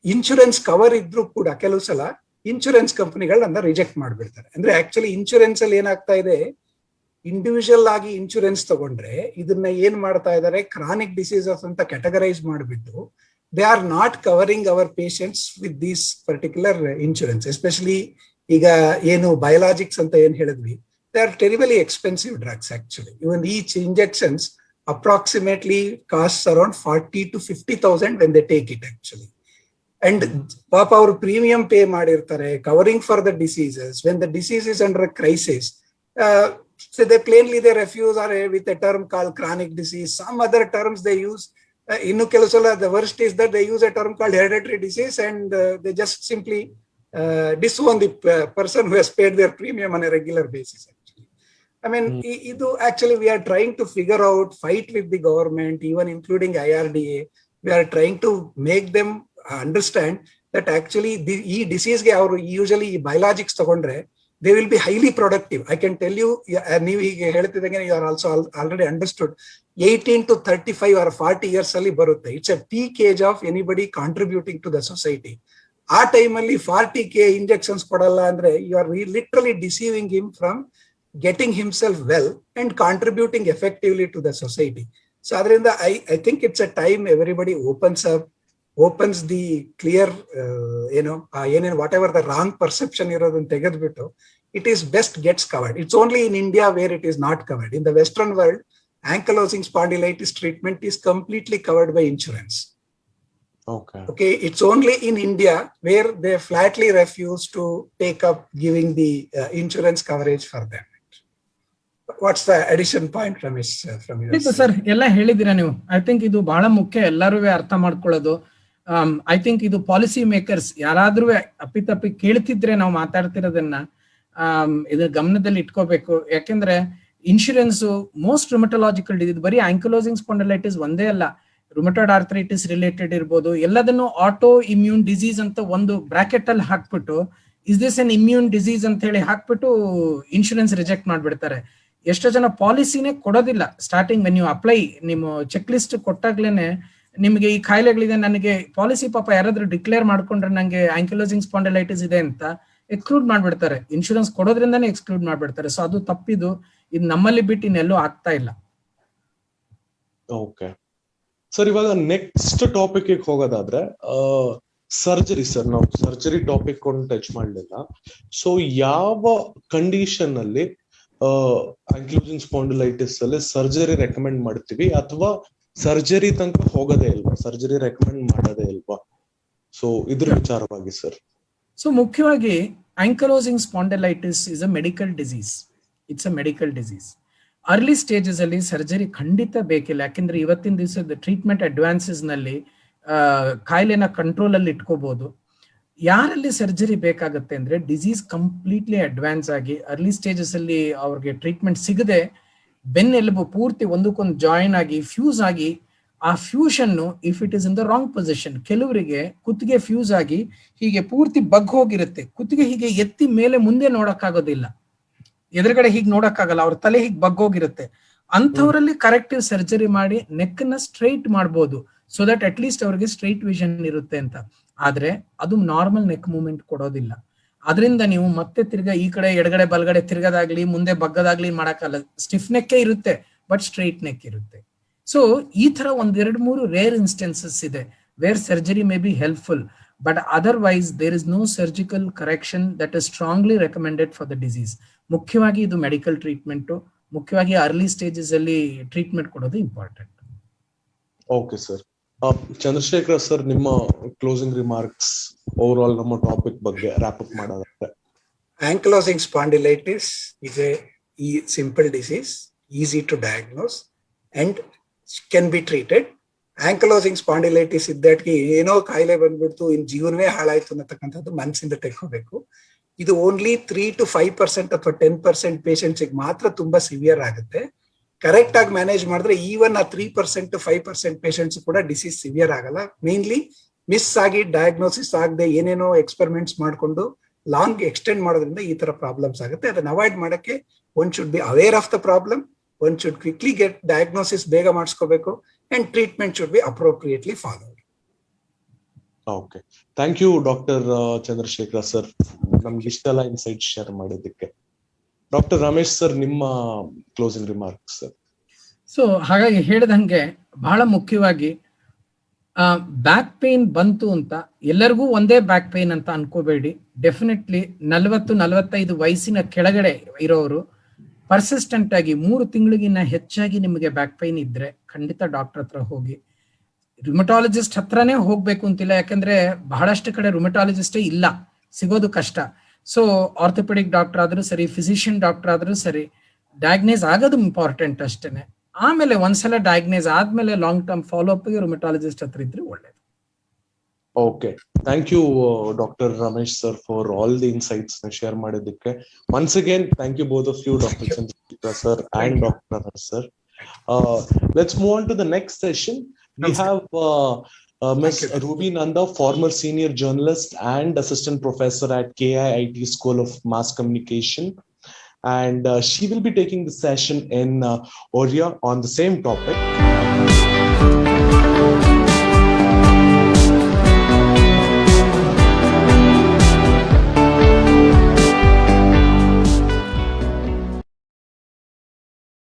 insurance cover ಇದ್ರೂ ಕೂಡ ಕೆಲವು ಸಲ ಇನ್ಶೂರೆನ್ಸ್ ಕಂಪನಿಗಳನ್ನ ರಿಜೆಕ್ಟ್ ಮಾಡ್ಬಿಡ್ತಾರೆ. ಅಂದ್ರೆ ಆಕ್ಚುಲಿ ಇನ್ಶೂರೆನ್ಸ್ ಅಲ್ಲಿ ಏನಾಗ್ತಾ ಇದೆ, ಇಂಡಿವಿಜುವಲ್ ಆಗಿ ಇನ್ಶೂರೆನ್ಸ್ ತಗೊಂಡ್ರೆ ಇದನ್ನ ಏನ್ ಮಾಡ್ತಾ ಇದ್ದಾರೆ, ಕ್ರಾನಿಕ್ ಡಿಸೀಸಸ್ ಅಂತ ಕ್ಯಾಟಗರೈಸ್ ಮಾಡಿಬಿಟ್ಟು they are not covering our patients with these particular insurance. Especially ಈಗ ಏನು ಬಯೋಲಾಜಿಕ್ಸ್ ಅಂತ ಏನ್ ಹೇಳಿದ್ವಿ, they are terribly expensive drugs actually. Even each injections approximately costs around 40 to 50,000 when they take it actually. And papa our premium pay madirtare covering for the diseases. When the disease is under a crisis, so they plainly they refuse, or with a term called chronic disease, some other terms they use. Innu kelusala the worst is that they use a term called hereditary disease, and they just simply disown the person who has paid their premium on a regular basis. I mean, actually we are trying to figure out, fight with the government, even including IRDA. We are trying to make them understand that actually the disease ge avaru usually biologics tagondre they will be highly productive. I can tell you, ನೀವು ಈಗ ಹೇಳ್ತಿದ್ದಂಗೆ you are also already understood, 18 to 35 or 40 years ಅಲ್ಲಿ ಬರುತ್ತೆ. It's a peak age of anybody contributing to the society. ಆ ಟೈಮಲ್ಲಿ 40K injections ಕೊಡಲ್ಲ ಅಂದ್ರೆ you are literally deceiving him from getting himself well and contributing effectively to the society. So ಅದರಿಂದ I think it's a time everybody opens the clear ಏನೇನು whatever the wrong perception ಇರೋದನ್ನ ತೆಗೆದ್ಬಿಟ್ಟು it is best gets covered. It's only in India where it is not covered. In the Western world, ankylosing spondylitis treatment is completely covered by insurance. Okay. It's only in India where they flatly refuse to take up giving the insurance coverage for them. What's the addition point, Ramesh, from your side?
Sir, ಎಲ್ಲ ಹೇಳಿದಿರಾ ನೀವು. I think ಇದು ಬಹಳ ಮುಖ್ಯ, ಎಲ್ಲರೂ ಅರ್ಥ ಮಾಡ್ಕೊಳ್ಳೋದು. I think ಇದು policy makers ಯಾರಾದ್ರೂ ಅಪ್ಪಿತಪ್ಪಿ ಕೇಳ್ತಿದ್ರೆ ನಾವು ಮಾತಾಡ್ತಿರೋದನ್ನ ಇದ್ರ ಗಮನದಲ್ಲಿ ಇಟ್ಕೋಬೇಕು. ಯಾಕೆಂದ್ರೆ ಇನ್ಶೂರೆನ್ಸ್ ಮೋಸ್ಟ್ ರುಮಟಲಾಜಿಕಲ್ ಡಿಸೀಸ್, ಬರೀ ಆಂಕಲೋಸಿಂಗ್ ಸ್ಪಾಂಡಿಲೈಟಿಸ್ ಒಂದೇ ಅಲ್ಲ, ರುಮಟಾಯ್ಡ್ ಆರ್ಥರೈಟಿಸ್ ರಿಲೇಟೆಡ್ ಇರ್ಬೋದು, ಎಲ್ಲದನ್ನು ಆಟೋ ಇಮ್ಯೂನ್ ಡಿಸೀಸ್ ಅಂತ ಒಂದು ಬ್ರಾಕೆಟ್ ಅಲ್ಲಿ ಹಾಕ್ಬಿಟ್ಟು is this N immune disease ಅಂತ ಹೇಳಿ ಹಾಕ್ಬಿಟ್ಟು ಇನ್ಶೂರೆನ್ಸ್ ರಿಜೆಕ್ಟ್ ಮಾಡ್ಬಿಡ್ತಾರೆ. ಎಷ್ಟೋ ಜನ ಪಾಲಿಸಿನೇ ಕೊಡೋದಿಲ್ಲ. ಸ್ಟಾರ್ಟಿಂಗ್ ವೆನ್ ಯು ಅಪ್ಲೈ, ನಿಮ್ಮ ಚೆಕ್ ಲಿಸ್ಟ್ ಕೊಟ್ಟಾಗ್ಲೇನೆ ನಿಮ್ಗೆ ಈ ಕಾಯಿಲೆಗಳಿದೆ, ನನಗೆ ಪಾಲಿಸಿ ಪಾಪ ಯಾರಾದ್ರೂ ಡಿಕ್ಲೇರ್ ಮಾಡ್ಕೊಂಡ್ರೆ ನಂಗೆ ಆಂಕಲೋಸಿಂಗ್ ಸ್ಪಾಂಡಿಲೈಟಿಸ್ ಇದೆ ಅಂತ ಎಕ್ಸ್ಕ್ಲೂಡ್ ಮಾಡ್ಬಿಡ್ತಾರೆ. ಇನ್ಶೂರೆನ್ಸ್ ಕೊಡೋದ್ರಿಂದಾನೇ ಎಕ್ಸ್ಕ್ಲೂಡ್ ಮಾಡ್ಬಿಡ್ತಾರೆ. ಸೊ ಅದು ತಪ್ಪಿದು. ಇದು ನಮ್ಮಲ್ಲಿ ಬಿಟ್ಟು ಇನ್ನೆಲ್ಲೂ ಆಗ್ತಾ ಇಲ್ಲ.
ಓಕೆ ಸರ್, ಇವಾಗ ನೆಕ್ಸ್ಟ್ ಟಾಪಿಕ್ ಹೋಗೋದಾದ್ರೆ ಸರ್ಜರಿ. ಸರ್, ನಾವು ಸರ್ಜರಿ ಟಾಪಿಕ್ ಒಂದು ಟಚ್ ಮಾಡಲಿಲ್ಲ. ಸೊ ಯಾವ ಕಂಡೀಷನ್ ಅಲ್ಲಿ ಆಂಕ್ಲೋಸಿಂಗ್ ಸ್ಪಾಂಡಿಲೈಟಿಸ್ ಅಲ್ಲಿ ಸರ್ಜರಿ ರೆಕಮೆಂಡ್ ಮಾಡ್ತೀವಿ, ಅಥವಾ ಸರ್ಜರಿ ತನಕ ಹೋಗೋದೇ ಇಲ್ವಾ, ಸರ್ಜರಿ ರೆಕಮೆಂಡ್ ಮಾಡೋದೇ ಇಲ್ವಾ? ಸೊ ಇದ್ರ ವಿಚಾರವಾಗಿ ಸರ್.
ಸೊ ಮುಖ್ಯವಾಗಿ ankylosing spondylitis is a medical disease. It's a medical disease. Early stages ಅಲ್ಲಿ ಸರ್ಜರಿ ಖಂಡಿತ ಬೇಕಿಲ್ಲ. ಯಾಕೆಂದ್ರೆ ಇವತ್ತಿನ ದಿವಸದ ಟ್ರೀಟ್ಮೆಂಟ್ ಅಡ್ವಾನ್ಸಸ್ ನಲ್ಲಿ ಕಾಯಿಲೆನ ಕಂಟ್ರೋಲ್ ಅಲ್ಲಿ ಇಟ್ಕೋಬಹುದು. ಯಾರಲ್ಲಿ ಸರ್ಜರಿ ಬೇಕಾಗುತ್ತೆ ಅಂದ್ರೆ ಡಿಸೀಸ್ ಕಂಪ್ಲೀಟ್ಲಿ ಅಡ್ವಾನ್ಸ್ ಆಗಿ ಅರ್ಲಿ ಸ್ಟೇಜಸ್ ಅಲ್ಲಿ ಅವ್ರಿಗೆ ಟ್ರೀಟ್ಮೆಂಟ್ ಸಿಗದೆ ಬೆನ್ನೆಲುಬು ಪೂರ್ತಿ ಒಂದಕ್ಕೊಂದು ಜಾಯಿನ್ ಆಗಿ ಫ್ಯೂಸ್ ಆಗಿ, ಆ fusion if it is in the wrong position, ಕೆಲವರಿಗೆ ಕುತ್ತಿಗೆ ಫ್ಯೂಸ್ ಆಗಿ ಹೀಗೆ ಪೂರ್ತಿ ಬಗ್ ಹೋಗಿರುತ್ತೆ, ಕುತ್ತಿಗೆ ಹೀಗೆ ಎತ್ತಿ ಮೇಲೆ ಮುಂದೆ ನೋಡಕ್ಕಾಗೋದಿಲ್ಲ, ಎದುರುಗಡೆ ಹೀಗೆ ನೋಡಕ್ಕಾಗಲ್ಲ, ಅವ್ರ ತಲೆ ಹೀಗೆ ಬಗ್ ಹೋಗಿರುತ್ತೆ. ಅಂಥವರಲ್ಲಿ ಕರೆಕ್ಟಿವ್ ಸರ್ಜರಿ ಮಾಡಿ ನೆಕ್ ನ ಸ್ಟ್ರೈಟ್ ಮಾಡ್ಬೋದು, ಸೊ ದಟ್ ಅಟ್ ಲೀಸ್ಟ್ ಅವ್ರಿಗೆ ಸ್ಟ್ರೈಟ್ ವಿಷನ್ ಇರುತ್ತೆ ಅಂತ. ಆದ್ರೆ ಅದು ನಾರ್ಮಲ್ ನೆಕ್ ಮೂವ್ಮೆಂಟ್ ಕೊಡೋದಿಲ್ಲ. ಅದರಿಂದ ನೀವು ಮತ್ತೆ ತಿರ್ಗಾ ಈ ಕಡೆ ಎಡಗಡೆ ಬಲಗಡೆ ತಿರ್ಗದಾಗ್ಲಿ ಮುಂದೆ ಬಗ್ಗದಾಗ್ಲಿ ಮಾಡಕ್ಕಾಗಲ್ಲ. ಸ್ಟಿಫ್ ನೆಕ್ ಇರುತ್ತೆ, ಬಟ್ ಸ್ಟ್ರೈಟ್ ನೆಕ್ ಇರುತ್ತೆ. ಸೊ ಈ ತರ 1-2-3 ರೇರ್ ಇನ್ಸ್ಟೆನ್ಸಸ್ ಇದೆ where surgery may be helpful, but otherwise there is no surgical correction that is strongly recommended for the disease. ಮುಖ್ಯವಾಗಿ ಇದು ಮೆಡಿಕಲ್ ಟ್ರೀಟ್ಮೆಂಟ್, ಮುಖ್ಯವಾಗಿ ಅರ್ಲಿ ಸ್ಟೇಜಸ್ ಅಲ್ಲಿ treatment ಕೊಡೋದು important.
Okay sir. Chandrashekar sir, ನಿಮ್ಮ closing remarks overall ನಮ್ಮ topic ಬಗ್ಗೆ wrap up ಮಾಡೋದಾದ್ರೆ.
Ankylosing spondylitis is a simple disease, easy to diagnose and can be treated. Ankylosing spondylitis ಇದ್ದಕ್ಕೆ ಏನೋ ಕಾಯಿಲೆ ಬಂದ್ಬಿಡ್ತು, ಇನ್ ಜೀವನವೇ ಹಾಳಾಯ್ತು ಅನ್ನತಕ್ಕಂಥದ್ದು ಮನಸ್ಸಿಂದ ತೆಗೆದುಕೋಬೇಕು. ಇದು ಓನ್ಲಿ 3 to 5% ಅಥವಾ 10% ಪೇಷಂಟ್ಸ್ ಮಾತ್ರ ತುಂಬಾ ಸಿವಿಯರ್ ಆಗುತ್ತೆ. ಕರೆಕ್ಟ್ ಆಗಿ ಮ್ಯಾನೇಜ್ ಮಾಡಿದ್ರೆ ಈವನ್ ಆ 3% to 5% ಪೇಷಂಟ್ಸ್ ಕೂಡ ಡಿಸೀಸ್ ಸಿವಿಯರ್ ಆಗಲ್ಲ. ಮೇನ್ಲಿ ಮಿಸ್ ಆಗಿ ಡಯಾಗ್ನೋಸಿಸ್ ಆಗದೆ ಏನೇನೋ ಎಕ್ಸ್ಪೆರಿಮೆಂಟ್ಸ್ ಮಾಡ್ಕೊಂಡು ಲಾಂಗ್ ಎಕ್ಸ್ಟೆಂಡ್ ಮಾಡೋದ್ರಿಂದ ಈ ತರ ಪ್ರಾಬ್ಲಮ್ಸ್ ಆಗುತ್ತೆ. ಅದನ್ನ ಅವಾಯ್ಡ್ ಮಾಡಕ್ಕೆ one should be aware of the problem, one should quickly get diagnosis ಬೇಗ ಮಾಡಿಸ್ಕೋಬೇಕು, and treatment should be appropriately followed.
Okay, thank you doctor Chandrashekar sir, ನಮ್ಗೆ ಇಷ್ಟೆಲ್ಲ ಇನ್ಸೈಟ್ ಶೇರ್ ಮಾಡಿದ್ದಕ್ಕೆ. ಡಾಕ್ಟರ್ ರಮೇಶ್ ಸರ್, ನಿಮ್ಮ ಕ್ಲೋಸಿಂಗ್ ರಿಮಾರ್ಕ್ಸ್ ಸರ್.
ಸೊ ಹಾಗಾಗಿ ಹೇಳಿದಂಗೆ ಬಹಳ ಮುಖ್ಯವಾಗಿ ಬ್ಯಾಕ್ ಪೇನ್ ಬಂತು ಅಂತ ಎಲ್ಲರಿಗೂ ಒಂದೇ ಬ್ಯಾಕ್ ಪೇನ್ ಅಂತ ಅನ್ಕೋಬೇಡಿ. ಡೆಫಿನೆಟ್ಲಿ 40-45 ವಯಸ್ಸಿನ ಕೆಳಗಡೆ ಇರೋರು ಪರ್ಸಿಸ್ಟೆಂಟ್ ಆಗಿ 3 ತಿಂಗಳಿಗಿನ್ನ ಹೆಚ್ಚಾಗಿ ನಿಮಗೆ ಬ್ಯಾಕ್ ಪೇನ್ ಇದ್ರೆ ಖಂಡಿತ ಡಾಕ್ಟರ್ ಹತ್ರ ಹೋಗಿ. ರುಮಟಾಲಜಿಸ್ಟ್ ಹತ್ರನೇ ಹೋಗ್ಬೇಕು ಅಂತಿಲ್ಲ, ಯಾಕಂದ್ರೆ ಬಹಳಷ್ಟು ಕಡೆ ರುಮಟಾಲಜಿಸ್ಟೇ ಇಲ್ಲ, ಸಿಗೋದು ಕಷ್ಟ. ಸೊ ಆರ್ಥೋಪೆಡಿಕ್ ಡಾಕ್ಟರ್ ಆದ್ರೂ ಸರಿ, ಫಿಸಿಷಿಯನ್ ಡಾಕ್ಟರ್ ಆದ್ರೂ ಸರಿ, ಡಯಾಗ್ನೈಸ್ ಆಗೋದು ಇಂಪಾರ್ಟೆಂಟ್ ಅಷ್ಟೇನೆ. ಆಮೇಲೆ ಒಂದ್ಸಲ ಡಯಾಗ್ನೈಸ್ ಆದ್ಮೇಲೆ ಲಾಂಗ್ ಟರ್ಮ್ ಫಾಲೋ ಅಪ್ ಗೆ ರುಮಟಾಲಜಿಸ್ಟ್ ಹತ್ರ ಇದ್ರೆ ಒಳ್ಳೇದು.
Okay, thank you doctor Ramesh sir for all the insights share ಮಾಡಿದ್ದಕ್ಕೆ. Once again thank you both of you, doctor Chandrashekar sir and doctor Ramesh sir. Let's move on to the next session. We have Ms. Ruby Nanda, former senior journalist and assistant professor at KIIT School of Mass Communication, and she will be taking the session in Oria on the same topic.